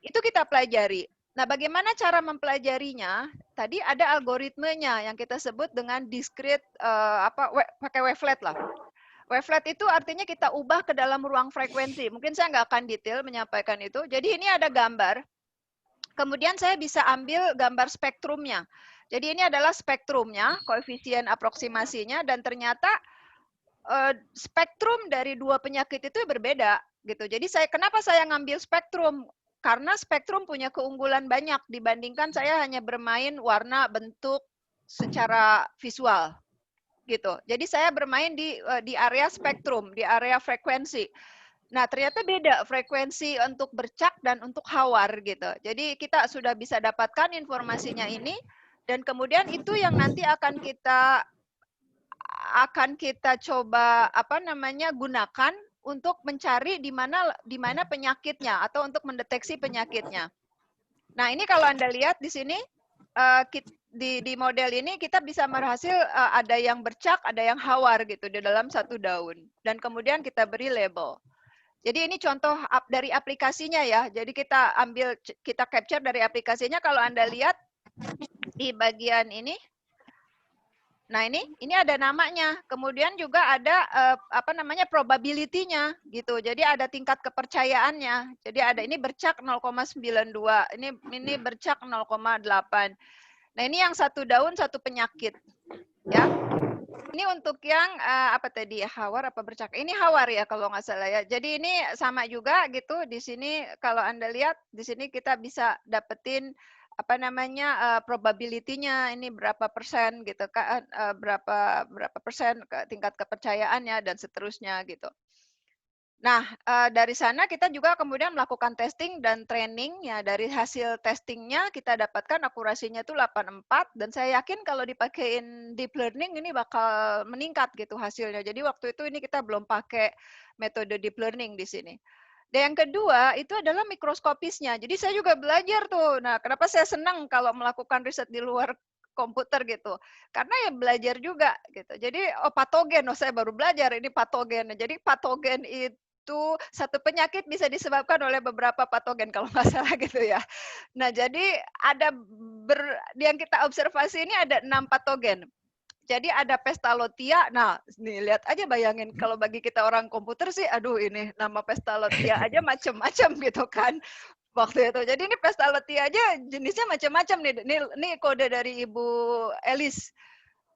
Itu kita pelajari. Nah, bagaimana cara mempelajarinya? Tadi ada algoritmenya yang kita sebut dengan discrete pakai wavelet lah. Wavelet itu artinya kita ubah ke dalam ruang frekuensi. Mungkin saya nggak akan detail menyampaikan itu. Jadi ini ada gambar. Kemudian saya bisa ambil gambar spektrumnya. Jadi ini adalah spektrumnya, koefisien aproksimasinya, dan ternyata spektrum dari dua penyakit itu berbeda gitu. Jadi kenapa saya ngambil spektrum? Karena spektrum punya keunggulan banyak dibandingkan saya hanya bermain warna, bentuk secara visual gitu. Jadi saya bermain di area spektrum, di area frekuensi. Nah, ternyata beda frekuensi untuk bercak dan untuk hawar gitu. Jadi kita sudah bisa dapatkan informasinya ini dan kemudian itu yang nanti akan kita coba apa namanya gunakan untuk mencari di mana penyakitnya atau untuk mendeteksi penyakitnya. Nah, ini kalau Anda lihat di sini di model ini kita bisa berhasil ada yang bercak, ada yang hawar gitu di dalam satu daun dan kemudian kita beri label. Jadi ini contoh dari aplikasinya ya. Jadi kita capture dari aplikasinya. Kalau Anda lihat di bagian ini, nah ini ada namanya. Kemudian juga ada apa namanya probability-nya gitu. Jadi ada tingkat kepercayaannya. Jadi ada ini bercak 0,92, ini bercak 0,8. Nah, ini yang satu daun satu penyakit. Ya. Ini untuk yang apa tadi ya, hawar apa bercak? Ini hawar ya kalau nggak salah ya. Jadi ini sama juga gitu. Di sini kalau Anda lihat di sini kita bisa dapetin apa namanya probability-nya ini berapa persen gitu kan, berapa persen tingkat kepercayaannya dan seterusnya gitu. Nah, dari sana kita juga kemudian melakukan testing dan training ya. Dari hasil testingnya kita dapatkan akurasinya itu 84 dan saya yakin kalau dipakein deep learning ini bakal meningkat gitu hasilnya. Jadi waktu itu ini kita belum pakai metode deep learning di sini. Dan yang kedua itu adalah mikroskopisnya. Jadi saya juga belajar tuh. Nah, kenapa saya senang kalau melakukan riset di luar komputer gitu. Karena ya belajar juga gitu. Jadi patogen, saya baru belajar ini patogen. Jadi patogen itu satu penyakit bisa disebabkan oleh beberapa patogen kalau nggak salah gitu ya. Nah, jadi ada yang kita observasi ini ada 6 patogen. Jadi ada Pestalotia. Nah, nih lihat aja, bayangin kalau bagi kita orang komputer sih, aduh ini nama Pestalotia aja macam-macam gitu kan waktu itu. Jadi ini Pestalotia aja jenisnya macam-macam nih. Ini kode dari Ibu Elis.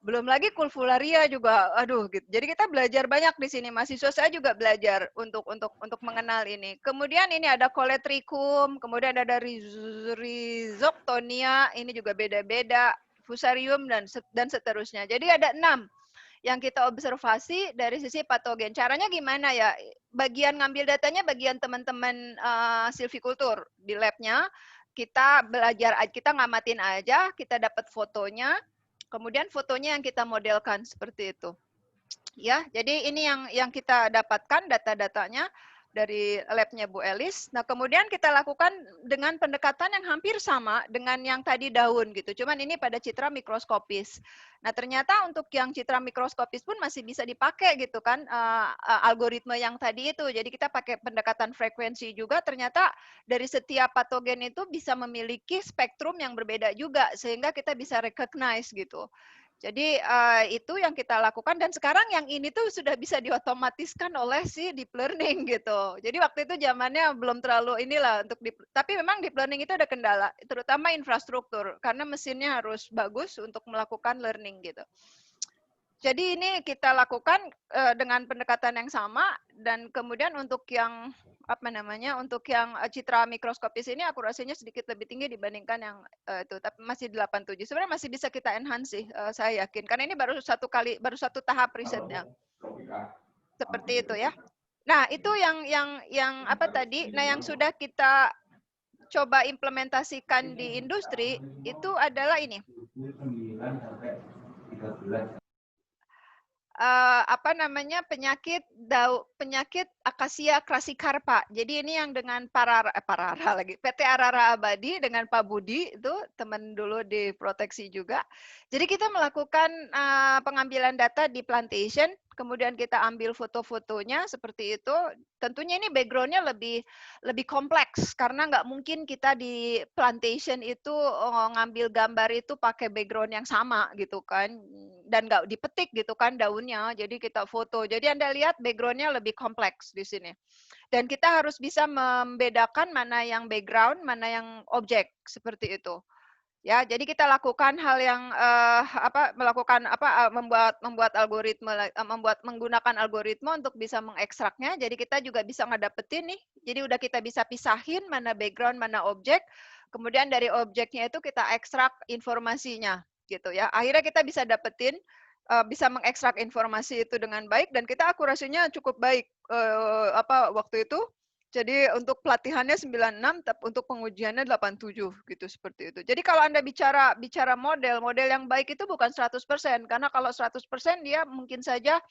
Belum lagi Kulfularia juga, aduh gitu. Jadi kita belajar banyak di sini. Mahasiswa saya juga belajar untuk mengenal ini. Kemudian ini ada Coletricum, kemudian ada Rhizoctonia, ini juga beda-beda. Fusarium dan seterusnya. Jadi ada 6 yang kita observasi dari sisi patogen. Caranya gimana ya? Bagian ngambil datanya bagian teman-teman silvikultur di labnya. Kita belajar, kita ngamatin aja, kita dapat fotonya, kemudian fotonya yang kita modelkan seperti itu. Ya, jadi ini yang kita dapatkan data-datanya dari labnya Bu Elis. Nah, kemudian kita lakukan dengan pendekatan yang hampir sama dengan yang tadi daun gitu. Cuman ini pada citra mikroskopis. Nah, ternyata untuk yang citra mikroskopis pun masih bisa dipakai gitu kan algoritma yang tadi itu. Jadi kita pakai pendekatan frekuensi juga. Ternyata dari setiap patogen itu bisa memiliki spektrum yang berbeda juga sehingga kita bisa recognize gitu. Jadi itu yang kita lakukan dan sekarang yang ini tuh sudah bisa diotomatiskan oleh si deep learning gitu. Jadi waktu itu zamannya belum terlalu inilah untuk tapi memang deep learning itu ada kendala, terutama infrastruktur karena mesinnya harus bagus untuk melakukan learning gitu. Jadi ini kita lakukan dengan pendekatan yang sama dan kemudian untuk yang apa namanya untuk yang citra mikroskopis ini akurasinya sedikit lebih tinggi dibandingkan yang itu tapi masih 87. Sebenarnya masih bisa kita enhance sih saya yakin karena ini baru satu tahap risetnya. Seperti itu ya. Nah, itu yang apa tadi? Nah, yang sudah kita coba implementasikan di industri itu adalah ini. Apa namanya penyakit akasia crassicarpa. Jadi ini yang dengan Parara lagi PT Arara Abadi dengan Pak Budi itu teman dulu di proteksi juga. Jadi kita melakukan pengambilan data di plantation, kemudian kita ambil foto-fotonya seperti itu. Tentunya ini backgroundnya lebih kompleks karena nggak mungkin kita di plantation itu ngambil gambar itu pakai background yang sama gitu kan dan nggak dipetik gitu kan daunnya jadi kita foto jadi Anda lihat backgroundnya lebih kompleks di sini dan kita harus bisa membedakan mana yang background mana yang objek seperti itu. Ya, jadi kita lakukan hal yang membuat algoritma menggunakan algoritma untuk bisa mengekstraknya. Jadi kita juga bisa ngedapetin nih. Jadi udah kita bisa pisahin mana background, mana objek. Kemudian dari objeknya itu kita ekstrak informasinya gitu ya. Akhirnya kita bisa dapetin bisa mengekstrak informasi itu dengan baik dan kita akurasinya cukup baik waktu itu. Jadi untuk pelatihannya 96, tapi untuk pengujiannya 87 gitu seperti itu. Jadi kalau Anda bicara model yang baik itu bukan 100% karena kalau 100% dia mungkin saja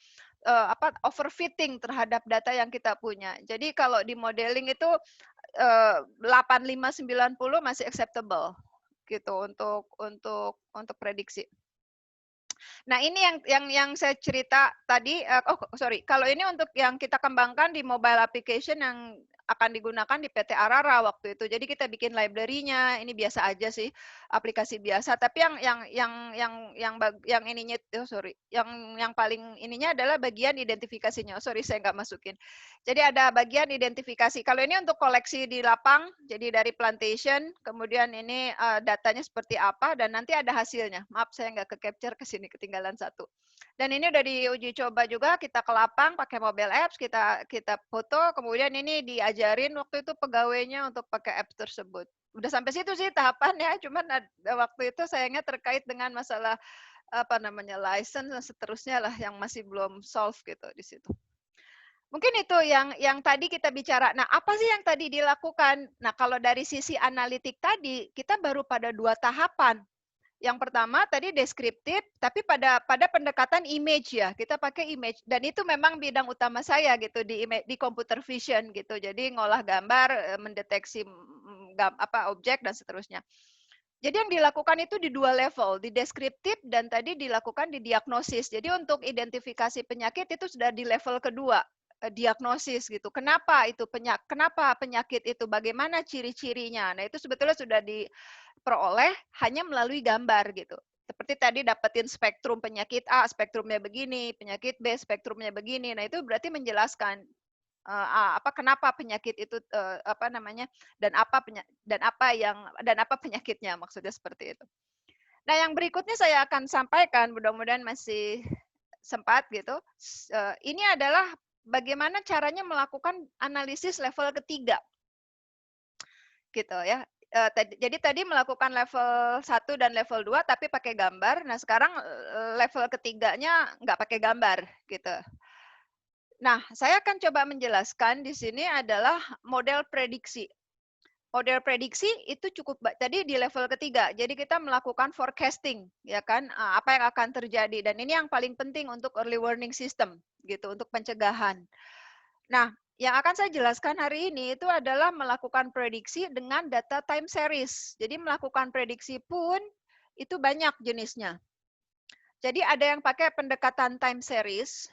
overfitting terhadap data yang kita punya. Jadi kalau di modeling itu 85 90 masih acceptable gitu untuk prediksi. Nah, ini yang saya cerita tadi kalau ini untuk yang kita kembangkan di mobile application yang akan digunakan di PT Arara waktu itu. Jadi kita bikin library-nya, ini biasa aja sih, aplikasi biasa. Tapi yang paling ininya adalah bagian identifikasinya. Sorry, saya nggak masukin. Jadi ada bagian identifikasi. Kalau ini untuk koleksi di lapang, jadi dari plantation, kemudian ini datanya seperti apa, dan nanti ada hasilnya. Maaf, saya nggak ke-capture ke sini, ketinggalan satu. Dan ini udah diuji coba juga, kita ke lapang pakai mobile apps, kita foto, kemudian ini diajarin waktu itu pegawainya untuk pakai apps tersebut. Udah sampai situ sih tahapannya, cuman waktu itu sayangnya terkait dengan masalah apa namanya license dan seterusnya lah yang masih belum solve gitu di situ. Mungkin itu yang tadi kita bicara. Nah, apa sih yang tadi dilakukan? Nah, kalau dari sisi analitik tadi, kita baru pada 2 tahapan. Yang pertama tadi deskriptif, tapi pada pendekatan image ya, kita pakai image dan itu memang bidang utama saya gitu di computer vision gitu. Jadi ngolah gambar, mendeteksi objek dan seterusnya. Jadi yang dilakukan itu di 2 level, di deskriptif dan tadi dilakukan di diagnosis. Jadi untuk identifikasi penyakit itu sudah di level kedua, diagnosis gitu. Kenapa penyakit itu, bagaimana ciri-cirinya. Nah, itu sebetulnya sudah diperoleh hanya melalui gambar gitu. Seperti tadi dapetin spektrum penyakit A, spektrumnya begini, penyakit B, spektrumnya begini. Nah, itu berarti menjelaskan kenapa penyakit itu dan apa penyakitnya, maksudnya seperti itu. Nah, yang berikutnya saya akan sampaikan, mudah-mudahan masih sempat gitu. Ini adalah bagaimana caranya melakukan analisis level ketiga. Gitu ya. Jadi tadi melakukan level 1 dan level 2 tapi pakai gambar. Nah, sekarang level ketiganya nggak pakai gambar gitu. Nah, saya akan coba menjelaskan di sini adalah model prediksi. model prediksi itu cukup tadi di level ketiga. Jadi kita melakukan forecasting, ya kan, apa yang akan terjadi. Dan ini yang paling penting untuk early warning system, gitu, untuk pencegahan. Nah, yang akan saya jelaskan hari ini itu adalah melakukan prediksi dengan data time series. Jadi melakukan prediksi pun itu banyak jenisnya. Jadi ada yang pakai pendekatan time series,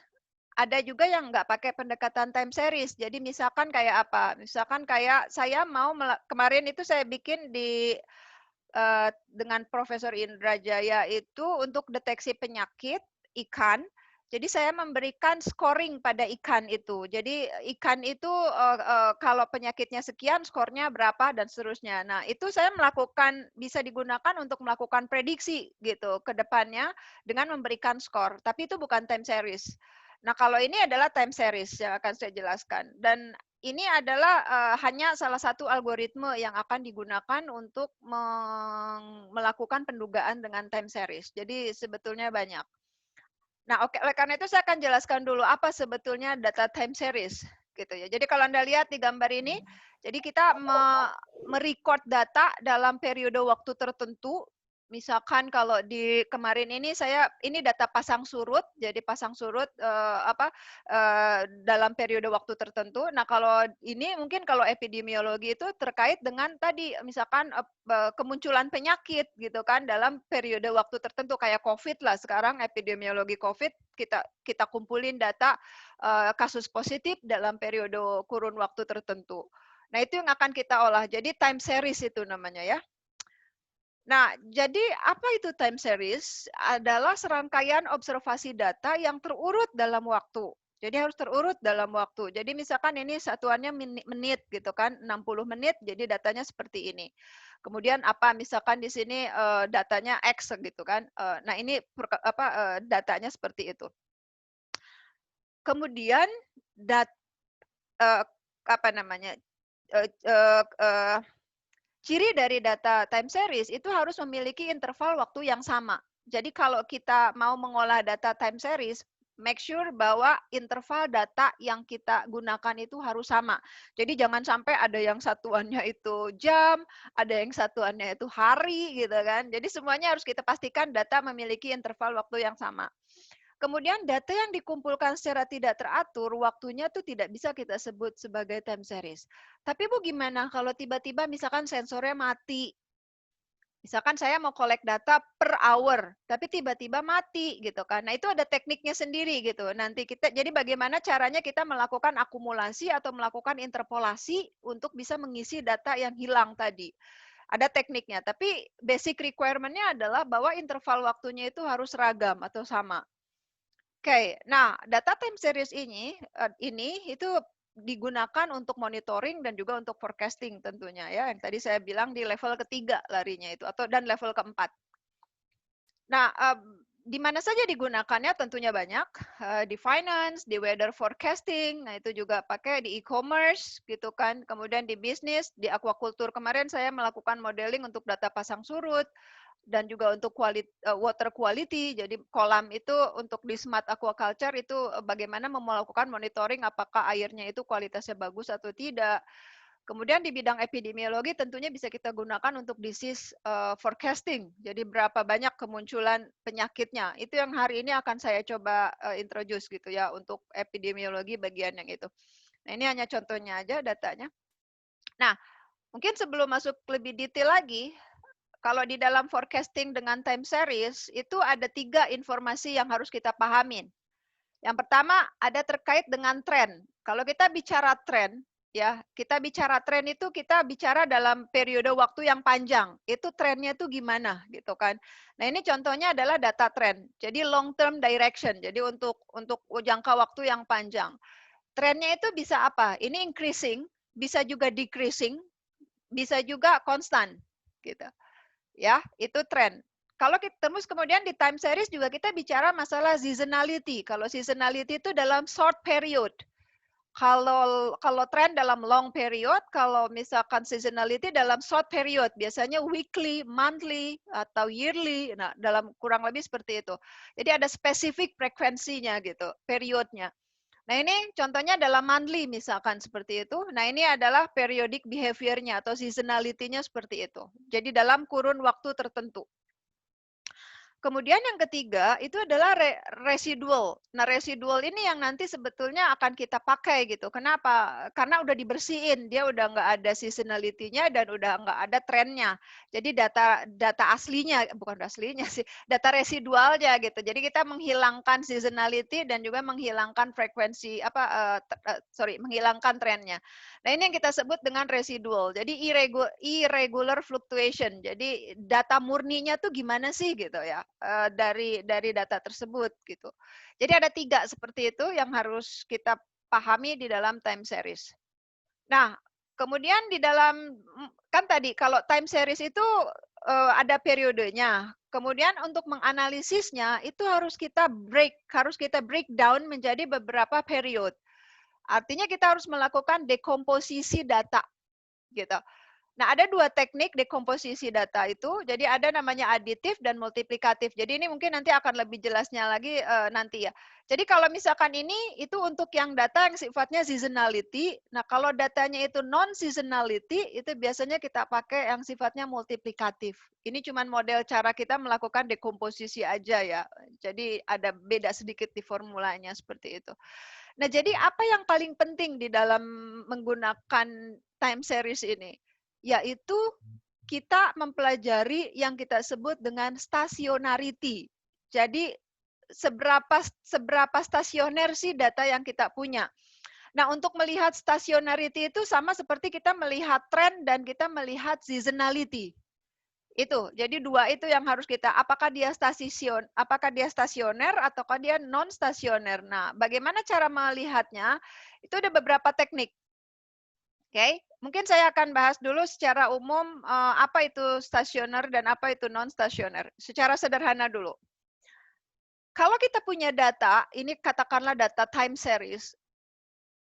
ada juga yang nggak pakai pendekatan time series. Jadi misalkan kayak apa? Misalkan kayak saya mau, kemarin itu saya bikin dengan Profesor Indra Jaya itu untuk deteksi penyakit ikan. Jadi saya memberikan scoring pada ikan itu. Jadi ikan itu kalau penyakitnya sekian, skornya berapa dan seterusnya. Nah, itu saya melakukan, bisa digunakan untuk melakukan prediksi gitu ke depannya dengan memberikan skor. Tapi itu bukan time series. Nah, kalau ini adalah time series yang akan saya jelaskan. Dan ini adalah hanya salah satu algoritme yang akan digunakan untuk melakukan pendugaan dengan time series. Jadi sebetulnya banyak. Nah, oke, oleh karena itu saya akan jelaskan dulu apa sebetulnya data time series, gitu ya. Jadi kalau Anda lihat di gambar ini, jadi kita merecord data dalam periode waktu tertentu. Misalkan kalau di kemarin ini ini data pasang surut, jadi pasang surut dalam periode waktu tertentu. Nah, kalau ini mungkin kalau epidemiologi itu terkait dengan tadi misalkan kemunculan penyakit gitu kan dalam periode waktu tertentu kayak COVID lah. Sekarang epidemiologi COVID kita kumpulin data kasus positif dalam periode kurun waktu tertentu. Nah, itu yang akan kita olah. Jadi time series itu namanya ya. Nah, jadi apa itu time series? Adalah serangkaian observasi data yang terurut dalam waktu. Jadi harus terurut dalam waktu. Jadi misalkan ini satuannya menit gitu kan, 60 menit, jadi datanya seperti ini. Kemudian apa misalkan di sini datanya X gitu kan. Nah, ini datanya seperti itu. Kemudian ciri dari data time series itu harus memiliki interval waktu yang sama. Jadi kalau kita mau mengolah data time series, make sure bahwa interval data yang kita gunakan itu harus sama. Jadi jangan sampai ada yang satuannya itu jam, ada yang satuannya itu hari gitu kan. Jadi semuanya harus kita pastikan data memiliki interval waktu yang sama. Kemudian data yang dikumpulkan secara tidak teratur, waktunya tuh tidak bisa kita sebut sebagai time series. Tapi Bu, gimana kalau tiba-tiba misalkan sensornya mati? Misalkan saya mau collect data per hour, tapi tiba-tiba mati gitu kan. Nah, itu ada tekniknya sendiri gitu. Nanti jadi bagaimana caranya kita melakukan akumulasi atau melakukan interpolasi untuk bisa mengisi data yang hilang tadi. Ada tekniknya, tapi basic requirement-nya adalah bahwa interval waktunya itu harus ragam atau sama. Oke, nah data time series ini itu digunakan untuk monitoring dan juga untuk forecasting tentunya ya. Yang tadi saya bilang di level ketiga larinya itu dan level keempat. Nah, di mana saja digunakannya tentunya banyak. Di finance, di weather forecasting, nah itu juga pakai di e-commerce gitu kan. Kemudian di bisnis, di aquaculture kemarin saya melakukan modeling untuk data pasang surut. Dan juga untuk water quality, jadi kolam itu untuk di smart aquaculture itu bagaimana melakukan monitoring apakah airnya itu kualitasnya bagus atau tidak. Kemudian di bidang epidemiologi tentunya bisa kita gunakan untuk disease forecasting, jadi berapa banyak kemunculan penyakitnya. Itu yang hari ini akan saya coba introduce gitu ya untuk epidemiologi bagian yang itu. Nah, ini hanya contohnya aja datanya. Nah, mungkin sebelum masuk lebih detail lagi, kalau di dalam forecasting dengan time series, itu ada 3 informasi yang harus kita pahamin. Yang pertama, ada terkait dengan tren. Kalau kita bicara tren, ya, kita bicara tren itu kita bicara dalam periode waktu yang panjang. Itu trennya itu gimana, gitu kan. Nah, ini contohnya adalah data tren. Jadi long term direction. Jadi untuk jangka waktu yang panjang. Trennya itu bisa apa? Ini increasing, bisa juga decreasing, bisa juga constant, gitu. Ya, itu tren. Kalau kita terus kemudian di time series juga kita bicara masalah seasonality. Kalau seasonality itu dalam short period. Kalau tren dalam long period, kalau misalkan seasonality dalam short period, biasanya weekly, monthly, atau yearly. Nah, dalam kurang lebih seperti itu. Jadi ada spesifik frekuensinya gitu, periodnya. Nah ini contohnya adalah monthly misalkan seperti itu. Nah ini adalah periodic behavior-nya atau seasonality-nya seperti itu. Jadi dalam kurun waktu tertentu. Kemudian yang ketiga itu adalah residual. Nah, residual ini yang nanti sebetulnya akan kita pakai gitu. Kenapa? Karena udah dibersihin, dia udah nggak ada seasonality-nya dan udah nggak ada trennya. Jadi data aslinya, bukan aslinya sih, data residualnya gitu. Jadi kita menghilangkan seasonality dan juga menghilangkan frekuensi menghilangkan trennya. Nah, ini yang kita sebut dengan residual. Jadi irregular fluctuation. Jadi data murninya tuh gimana sih gitu ya dari data tersebut gitu. Jadi ada 3 seperti itu yang harus kita pahami di dalam time series. Nah, kemudian di dalam kan tadi kalau time series itu ada periodenya. Kemudian untuk menganalisisnya itu harus kita breakdown menjadi beberapa period. Artinya kita harus melakukan dekomposisi data gitu. Nah, ada 2 teknik dekomposisi data itu. Jadi ada namanya aditif dan multiplikatif. Jadi ini mungkin nanti akan lebih jelasnya lagi nanti ya. Jadi kalau misalkan ini itu untuk yang data yang sifatnya seasonality. Nah, kalau datanya itu non seasonality itu biasanya kita pakai yang sifatnya multiplikatif. Ini cuma model cara kita melakukan dekomposisi aja ya. Jadi ada beda sedikit di formulanya seperti itu. Nah, jadi apa yang paling penting di dalam menggunakan time series ini? Yaitu kita mempelajari yang kita sebut dengan stationarity. Jadi seberapa stasioner sih data yang kita punya. Nah, untuk melihat stationarity itu sama seperti kita melihat tren dan kita melihat seasonality. Itu. Jadi 2 itu yang harus kita apakah dia stasioner ataukah dia non stasioner. Nah, bagaimana cara melihatnya? Itu ada beberapa teknik. Oke, mungkin saya akan bahas dulu secara umum apa itu stasioner dan apa itu non stasioner. Secara sederhana dulu. Kalau kita punya data, ini katakanlah data time series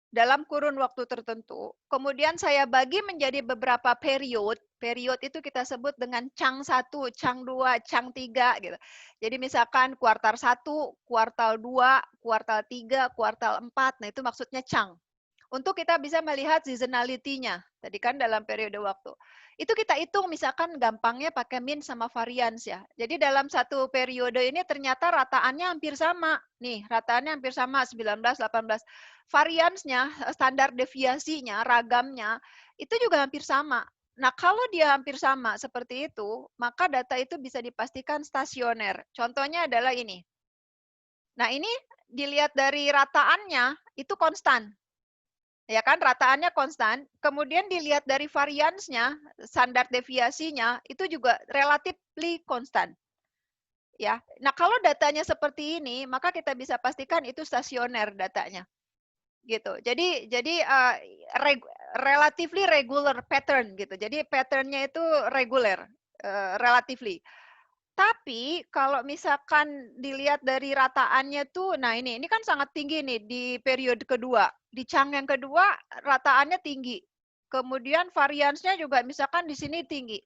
dalam kurun waktu tertentu, kemudian saya bagi menjadi beberapa period. Period itu kita sebut dengan chunk 1, chunk 2, chunk 3 gitu. Jadi misalkan kuartal 1, kuartal 2, kuartal 3, kuartal 4. Nah, itu maksudnya chunk. Untuk kita bisa melihat seasonality-nya. Tadi kan dalam periode waktu. Itu kita hitung misalkan gampangnya pakai mean sama variance ya. Jadi dalam satu periode ini ternyata rataannya hampir sama. Nih, rataannya hampir sama 19, 18. Variance-nya, standar deviasinya, ragamnya, itu juga hampir sama. Nah, kalau dia hampir sama seperti itu, maka data itu bisa dipastikan stasioner. Contohnya adalah ini. Nah, ini dilihat dari rataannya, itu konstan. Ya kan, rataannya konstan. Kemudian dilihat dari variance-nya, standar deviasinya, itu juga relatively konstan. Ya. Nah, kalau datanya seperti ini, maka kita bisa pastikan itu stasioner datanya. Gitu. Jadi relatively regular pattern gitu. Jadi pattern-nya itu reguler, relatively. Tapi kalau misalkan dilihat dari rataannya tuh, nah ini kan sangat tinggi nih di periode kedua. Di chunk yang kedua rataannya tinggi. Kemudian variance-nya juga misalkan di sini tinggi.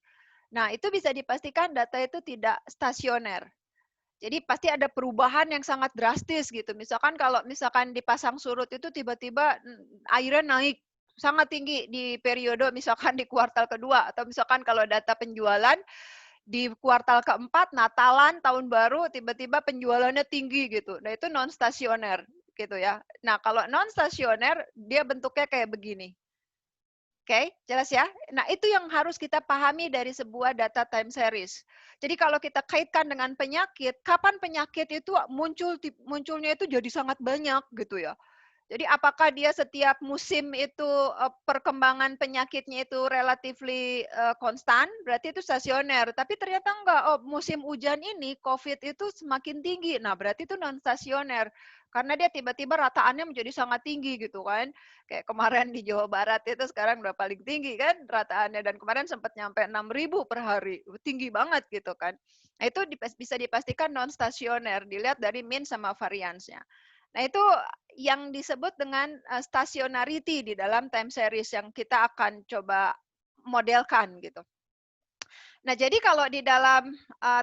Nah, itu bisa dipastikan data itu tidak stasioner. Jadi pasti ada perubahan yang sangat drastis gitu. Misalkan kalau misalkan dipasang surut itu tiba-tiba airnya naik sangat tinggi di periode misalkan di kuartal kedua atau misalkan kalau data penjualan di kuartal keempat Natalan tahun baru tiba-tiba penjualannya tinggi gitu. Nah, itu non stasioner gitu ya. Nah, kalau non stasioner dia bentuknya kayak begini. Oke, jelas ya? Nah, itu yang harus kita pahami dari sebuah data time series. Jadi kalau kita kaitkan dengan penyakit, kapan penyakit itu munculnya itu jadi sangat banyak gitu ya. Jadi apakah dia setiap musim itu perkembangan penyakitnya itu relatively konstan, berarti itu stasioner. Tapi ternyata enggak, oh musim hujan ini COVID itu semakin tinggi. Nah, berarti itu non stasioner. Karena dia tiba-tiba rataannya menjadi sangat tinggi gitu kan. Kayak kemarin di Jawa Barat itu sekarang udah paling tinggi kan rataannya. Dan kemarin sempat nyampe 6.000 per hari. Tinggi banget gitu kan. Nah, itu bisa dipastikan non stasioner. Dilihat dari mean sama variance-nya. Nah, itu yang disebut dengan stationarity di dalam time series yang kita akan coba modelkan gitu. Nah, jadi kalau di dalam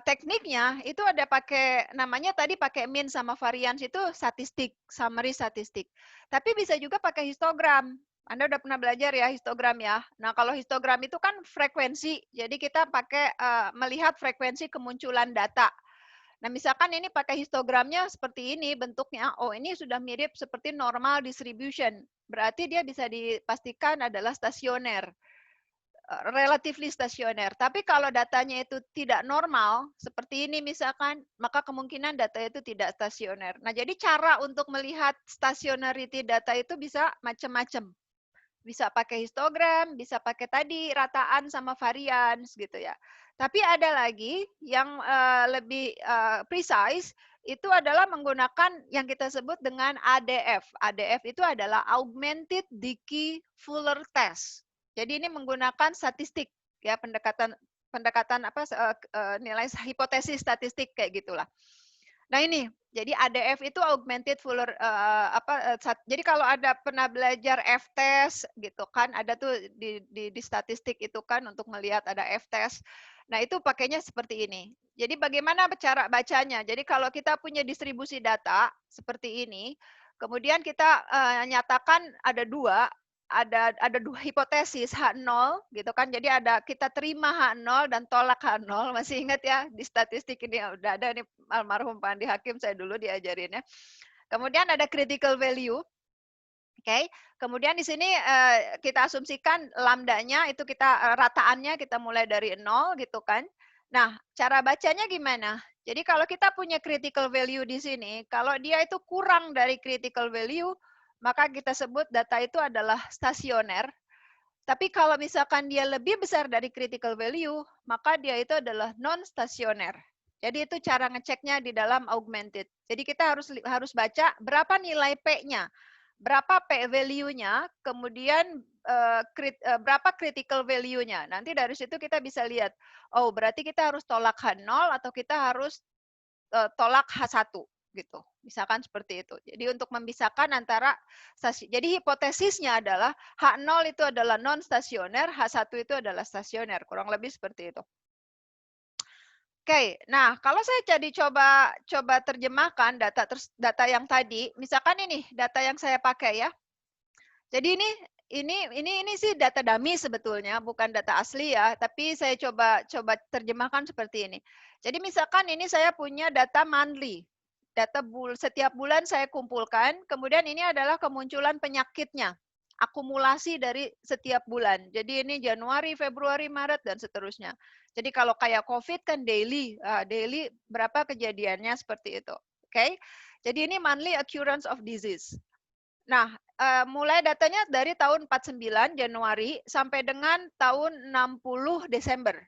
tekniknya itu ada pakai namanya tadi pakai mean sama variance itu statistik, summary statistik. Tapi bisa juga pakai histogram. Anda udah pernah belajar ya histogram ya. Nah, kalau histogram itu kan frekuensi. Jadi kita pakai melihat frekuensi kemunculan data. Nah, misalkan ini pakai histogramnya seperti ini bentuknya. Oh, ini sudah mirip seperti normal distribution. Berarti dia bisa dipastikan adalah stasioner, relatively stasioner. Tapi kalau datanya itu tidak normal, seperti ini misalkan, maka kemungkinan data itu tidak stasioner. Nah, jadi cara untuk melihat stationarity data itu bisa macam-macam. Bisa pakai histogram, bisa pakai tadi rataan sama varians gitu ya. Tapi ada lagi yang lebih precise, itu adalah menggunakan yang kita sebut dengan ADF. ADF itu adalah Augmented Dickey Fuller Test. Jadi ini menggunakan statistik ya, pendekatan nilai hipotesis statistik kayak gitulah. Nah ini, jadi ADF itu Augmented Fuller jadi kalau ada pernah belajar F-test gitu kan, ada tuh di statistik itu kan untuk melihat ada F-test. Nah, itu pakainya seperti ini. Jadi bagaimana cara bacanya? Jadi kalau kita punya distribusi data seperti ini, kemudian kita nyatakan ada dua hipotesis H0 gitu kan. Jadi ada kita terima H0 dan tolak H0. Masih ingat ya di statistik ini udah ada nih almarhum Pak Andi Hakim saya dulu diajarinnya. Kemudian ada critical value. Oke, kemudian di sini kita asumsikan lambdanya itu kita rataannya kita mulai dari 0 gitu kan. Nah, cara bacanya gimana? Jadi kalau kita punya critical value di sini, kalau dia itu kurang dari critical value, maka kita sebut data itu adalah stasioner. Tapi kalau misalkan dia lebih besar dari critical value, maka dia itu adalah non-stasioner. Jadi itu cara ngeceknya di dalam augmented. Jadi kita harus baca berapa nilai P-nya, berapa P value-nya, kemudian berapa critical value-nya. Nanti dari situ kita bisa lihat, oh berarti kita harus tolak H0 atau kita harus tolak H1 gitu. Misalkan seperti itu. Jadi untuk memisahkan antara jadi hipotesisnya adalah H0 itu adalah non stasioner, H1 itu adalah stasioner, kurang lebih seperti itu. Oke, nah kalau saya jadi coba terjemahkan data yang tadi, misalkan ini data yang saya pakai ya. Jadi ini sih data dummy sebetulnya, bukan data asli ya, tapi saya coba terjemahkan seperti ini. Jadi misalkan ini saya punya data monthly. Data setiap bulan saya kumpulkan, kemudian ini adalah kemunculan penyakitnya. Akumulasi dari setiap bulan. Jadi ini Januari, Februari, Maret, dan seterusnya. Jadi kalau kayak COVID kan daily berapa kejadiannya seperti itu. Oke, jadi ini monthly occurrence of disease. Nah, mulai datanya dari tahun 49 Januari sampai dengan tahun 60 Desember.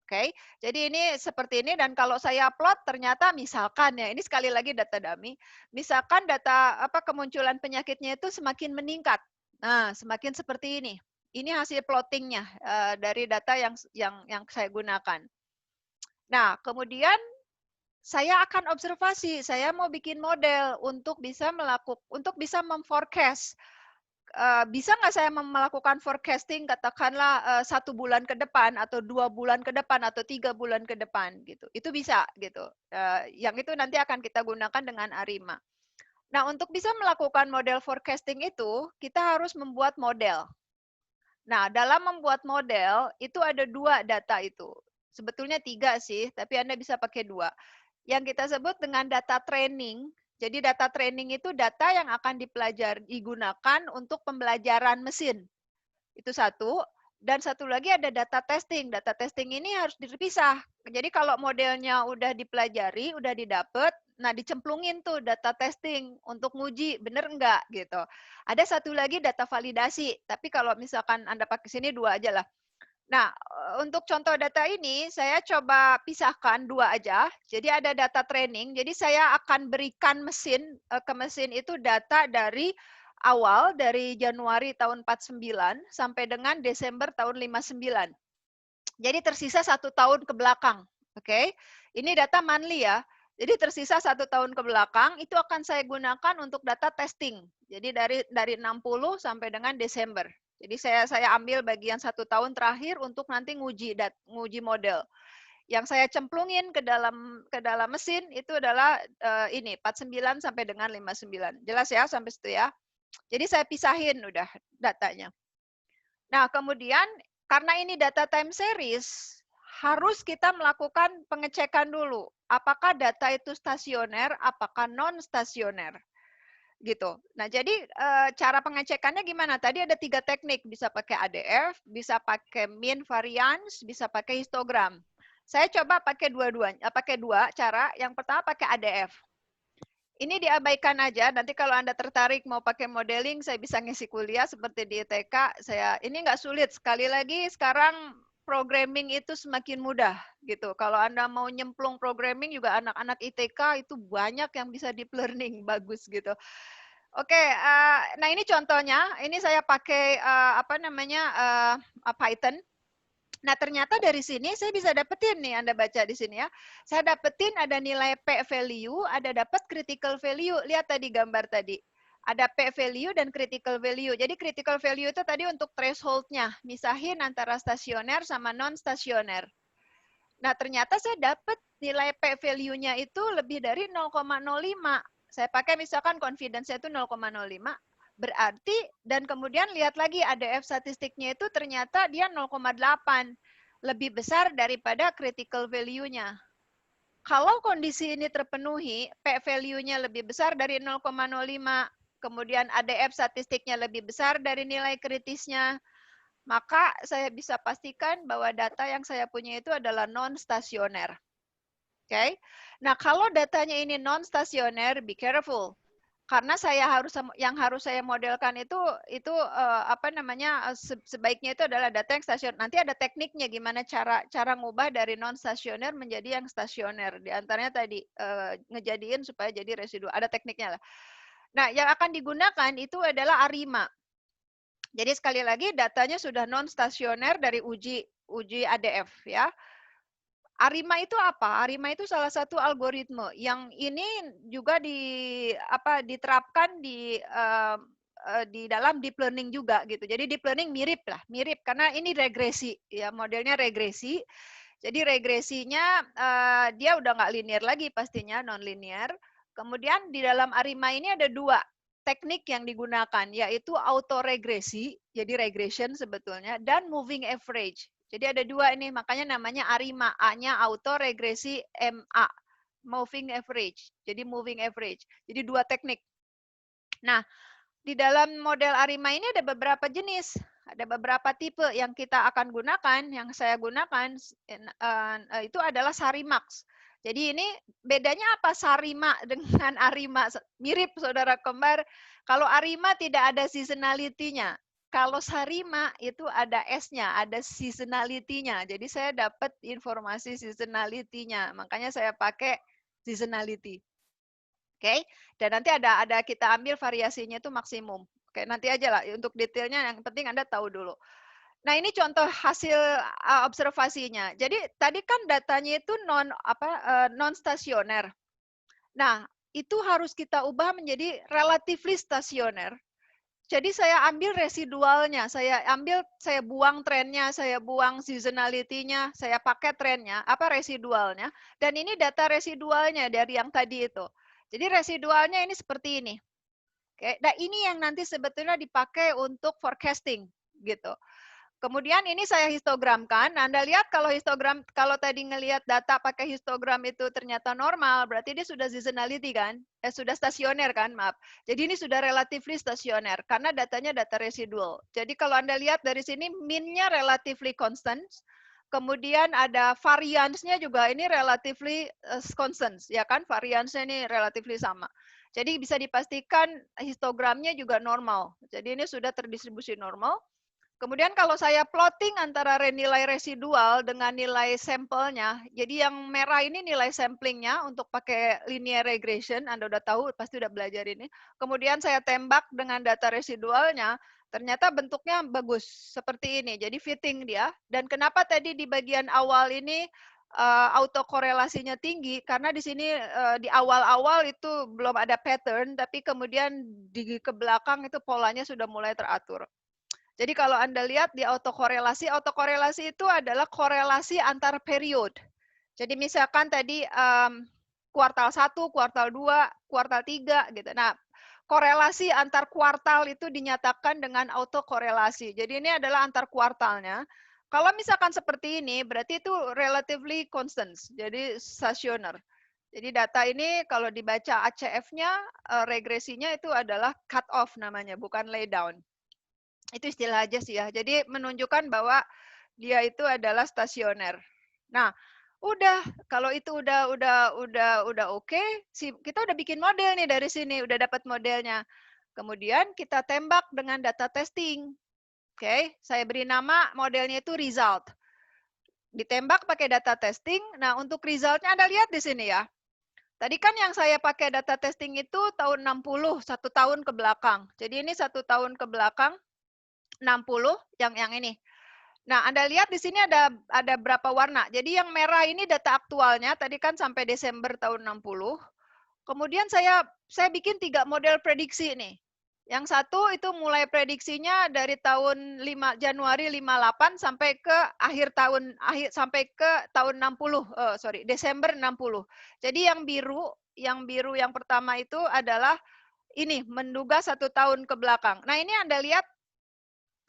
Oke, jadi ini seperti ini dan kalau saya upload ternyata misalkan ya, ini sekali lagi data dummy, misalkan data kemunculan penyakitnya itu semakin meningkat. Nah, semakin seperti ini. Ini hasil plottingnya dari data yang saya gunakan. Nah, kemudian saya akan observasi, saya mau bikin model untuk bisa memforecast. Bisa nggak saya melakukan forecasting katakanlah 1 bulan ke depan atau 2 bulan ke depan atau 3 bulan ke depan gitu. Itu bisa gitu. Yang itu nanti akan kita gunakan dengan ARIMA. Nah, untuk bisa melakukan model forecasting itu, kita harus membuat model. Nah, dalam membuat model, itu ada 2 data itu. Sebetulnya 3 sih, tapi Anda bisa pakai 2. Yang kita sebut dengan data training. Jadi data training itu data yang akan digunakan untuk pembelajaran mesin. Itu satu. Dan satu lagi ada data testing. Data testing ini harus dipisah. Jadi kalau modelnya udah dipelajari, udah didapat, nah dicemplungin tuh data testing untuk nguji bener enggak gitu. Ada satu lagi data validasi. Tapi kalau misalkan Anda pakai sini 2 aja lah. Nah, untuk contoh data ini saya coba pisahkan 2 aja. Jadi ada data training. Jadi saya akan berikan ke mesin itu data dari awal dari Januari tahun 49 sampai dengan Desember tahun 59. Jadi tersisa 1 tahun ke belakang. Oke. Ini data monthly ya. Jadi tersisa 1 tahun ke belakang itu akan saya gunakan untuk data testing. Jadi dari 60 sampai dengan Desember. Jadi saya ambil bagian 1 tahun terakhir untuk nanti nguji model. Yang saya cemplungin ke dalam mesin itu adalah ini 49 sampai dengan 59. Jelas ya sampai situ ya. Jadi saya pisahin udah datanya. Nah, kemudian karena ini data time series, harus kita melakukan pengecekan dulu. Apakah data itu stasioner, apakah non stasioner. Gitu. Nah, jadi cara pengecekannya gimana? Tadi ada 3 teknik, bisa pakai ADF, bisa pakai mean variance, bisa pakai histogram. Saya coba pakai pakai 2 cara. Yang pertama pakai ADF. Ini diabaikan aja. Nanti kalau Anda tertarik mau pakai modeling, saya bisa ngisi kuliah seperti di ITK. Ini nggak sulit. Sekali lagi, sekarang programming itu semakin mudah gitu. Kalau Anda mau nyemplung programming juga anak-anak ITK itu banyak yang bisa deep learning bagus gitu. Oke, nah ini contohnya. Ini saya pakai Python. Nah, ternyata dari sini saya bisa dapetin nih, Anda baca di sini ya. Saya dapetin ada nilai P value, ada dapat critical value. Lihat tadi gambar tadi. Ada P value dan critical value. Jadi critical value itu tadi untuk threshold-nya. Misahin antara stasioner sama non-stasioner. Nah, ternyata saya dapat nilai P value-nya itu lebih dari 0,05. Saya pakai misalkan confidence-nya itu 0,05. Berarti, dan kemudian lihat lagi ADF statistiknya itu ternyata dia 0,8. Lebih besar daripada critical value-nya. Kalau kondisi ini terpenuhi, P value-nya lebih besar dari 0,05, kemudian ADF statistiknya lebih besar dari nilai kritisnya, maka saya bisa pastikan bahwa data yang saya punya itu adalah non-stasioner. Oke. Nah, kalau datanya ini non-stasioner, be careful. Karena yang harus saya modelkan itu sebaiknya itu adalah data yang stasioner. Nanti ada tekniknya gimana cara ngubah dari non stasioner menjadi yang stasioner. Di antaranya tadi ngejadiin supaya jadi residu. Ada tekniknya lah. Nah, yang akan digunakan itu adalah ARIMA. Jadi sekali lagi datanya sudah non stasioner dari uji ADF ya. ARIMA itu apa? ARIMA itu salah satu algoritma yang ini juga diterapkan di dalam deep learning juga gitu. Jadi deep learning mirip karena ini regresi ya, modelnya regresi. Jadi regresinya dia udah nggak linear lagi pastinya, non linear. Kemudian di dalam ARIMA ini ada 2 teknik yang digunakan, yaitu autoregresi, jadi regression sebetulnya, dan moving average. Jadi ada 2 ini, makanya namanya ARIMA. A-nya autoregresi, MA, moving average. Jadi moving average. Jadi 2 teknik. Nah, di dalam model ARIMA ini ada beberapa jenis. Ada beberapa tipe yang kita akan gunakan, yang saya gunakan itu adalah SARIMAX. Jadi ini bedanya apa SARIMA dengan ARIMA? Mirip saudara kembar. Kalau ARIMA tidak ada seasonality-nya. Kalau SARIMA itu ada S-nya, ada seasonality-nya. Jadi saya dapat informasi seasonality-nya. Makanya saya pakai seasonality. Oke, dan nanti ada kita ambil variasinya itu maksimum. Oke, nanti aja lah untuk detailnya, yang penting Anda tahu dulu. Nah, ini contoh hasil observasinya. Jadi tadi kan datanya itu non stasioner. Nah, itu harus kita ubah menjadi relatively stasioner. Jadi saya ambil residualnya, saya buang trennya, saya buang seasonality-nya, saya pakai trennya, residualnya, dan ini data residualnya dari yang tadi itu. Jadi residualnya ini seperti ini. Oke, nah ini yang nanti sebetulnya dipakai untuk forecasting gitu. Kemudian ini saya histogramkan. Anda lihat kalau histogram, kalau tadi ngelihat data pakai histogram itu ternyata normal, berarti dia sudah seasonality kan? Sudah stasioner kan, maaf. Jadi ini sudah relatively stasioner karena datanya data residual. Jadi kalau Anda lihat dari sini min-nya relatively constant. Kemudian ada variance-nya juga ini relatively constant, ya kan? Variance-nya ini relatively sama. Jadi bisa dipastikan histogramnya juga normal. Jadi ini sudah terdistribusi normal. Kemudian kalau saya plotting antara nilai residual dengan nilai sampelnya, jadi yang merah ini nilai samplingnya untuk pakai linear regression, Anda udah tahu, pasti udah belajar ini. Kemudian saya tembak dengan data residualnya, ternyata bentuknya bagus, seperti ini, jadi fitting dia. Dan kenapa tadi di bagian awal ini autokorelasinya tinggi, karena di sini di awal-awal itu belum ada pattern, tapi kemudian di ke belakang itu polanya sudah mulai teratur. Jadi kalau Anda lihat di autokorelasi itu adalah korelasi antar periode. Jadi misalkan tadi kuartal 1, kuartal 2, kuartal 3 gitu. Nah, korelasi antar kuartal itu dinyatakan dengan autokorelasi. Jadi ini adalah antar kuartalnya. Kalau misalkan seperti ini, berarti itu relatively constant, jadi stasioner. Jadi data ini kalau dibaca ACF-nya, regresinya itu adalah cut off namanya, bukan lay down. Itu istilah aja sih ya. Jadi menunjukkan bahwa dia itu adalah stasioner. Nah, udah kalau itu udah oke, kita udah bikin model nih dari sini, udah dapat modelnya. Kemudian kita tembak dengan data testing. Oke, saya beri nama modelnya itu result. Ditembak pakai data testing. Nah, untuk resultnya Anda lihat di sini ya. Tadi kan yang saya pakai data testing itu tahun 60, 1 tahun ke belakang. Jadi ini 1 tahun ke belakang, 60 yang ini. Nah, Anda lihat di sini ada berapa warna. Jadi yang merah ini data aktualnya, tadi kan sampai Desember tahun 60. Kemudian saya bikin 3 model prediksi nih. Yang satu itu mulai prediksinya dari tahun Januari 58 sampai ke akhir sampai ke tahun 60, Desember 60. Jadi yang biru yang pertama itu adalah ini menduga 1 tahun ke belakang. Nah, ini Anda lihat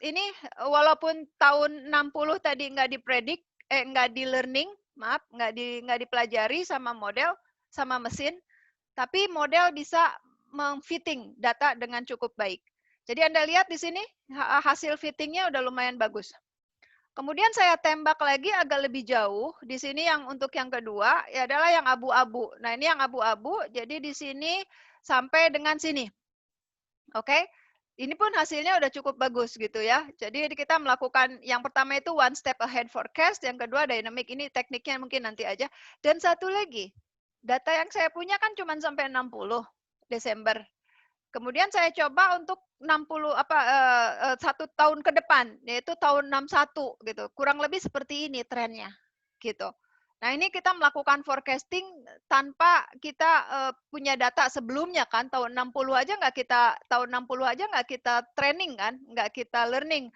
ini walaupun tahun 60 tadi nggak dipredik, nggak di learning, maaf, nggak dipelajari sama model, sama mesin, tapi model bisa memfitting data dengan cukup baik. Jadi Anda lihat di sini hasil fittingnya udah lumayan bagus. Kemudian saya tembak lagi agak lebih jauh. Di sini yang untuk yang kedua ya adalah yang abu-abu. Nah, ini yang abu-abu. Jadi di sini sampai dengan sini. Oke. Ini pun hasilnya udah cukup bagus gitu ya. Jadi kita melakukan yang pertama itu one step ahead forecast, yang kedua dynamic, ini tekniknya mungkin nanti aja. Dan satu lagi, data yang saya punya kan cuma sampai 60 Desember. Kemudian saya coba untuk 60 1 tahun ke depan, yaitu tahun 61 gitu. Kurang lebih seperti ini trennya gitu. Nah, ini kita melakukan forecasting tanpa kita punya data sebelumnya kan, tahun 60 aja nggak kita training kan, nggak kita learning.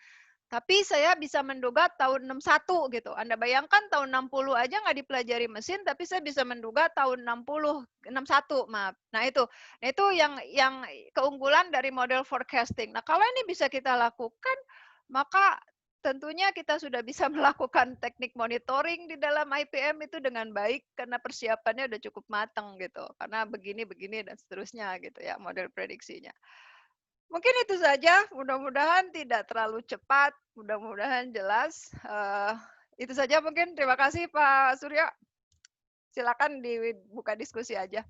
Tapi saya bisa menduga tahun 61 gitu. Anda bayangkan tahun 60 aja nggak dipelajari mesin, tapi saya bisa menduga tahun 61, maaf. Nah, itu yang keunggulan dari model forecasting. Nah, kalau ini bisa kita lakukan, maka tentunya kita sudah bisa melakukan teknik monitoring di dalam IPM itu dengan baik karena persiapannya udah cukup matang gitu. Karena begini dan seterusnya gitu ya model prediksinya. Mungkin itu saja, mudah-mudahan tidak terlalu cepat, mudah-mudahan jelas. Itu saja mungkin, terima kasih Pak Surya. Silakan dibuka diskusi aja.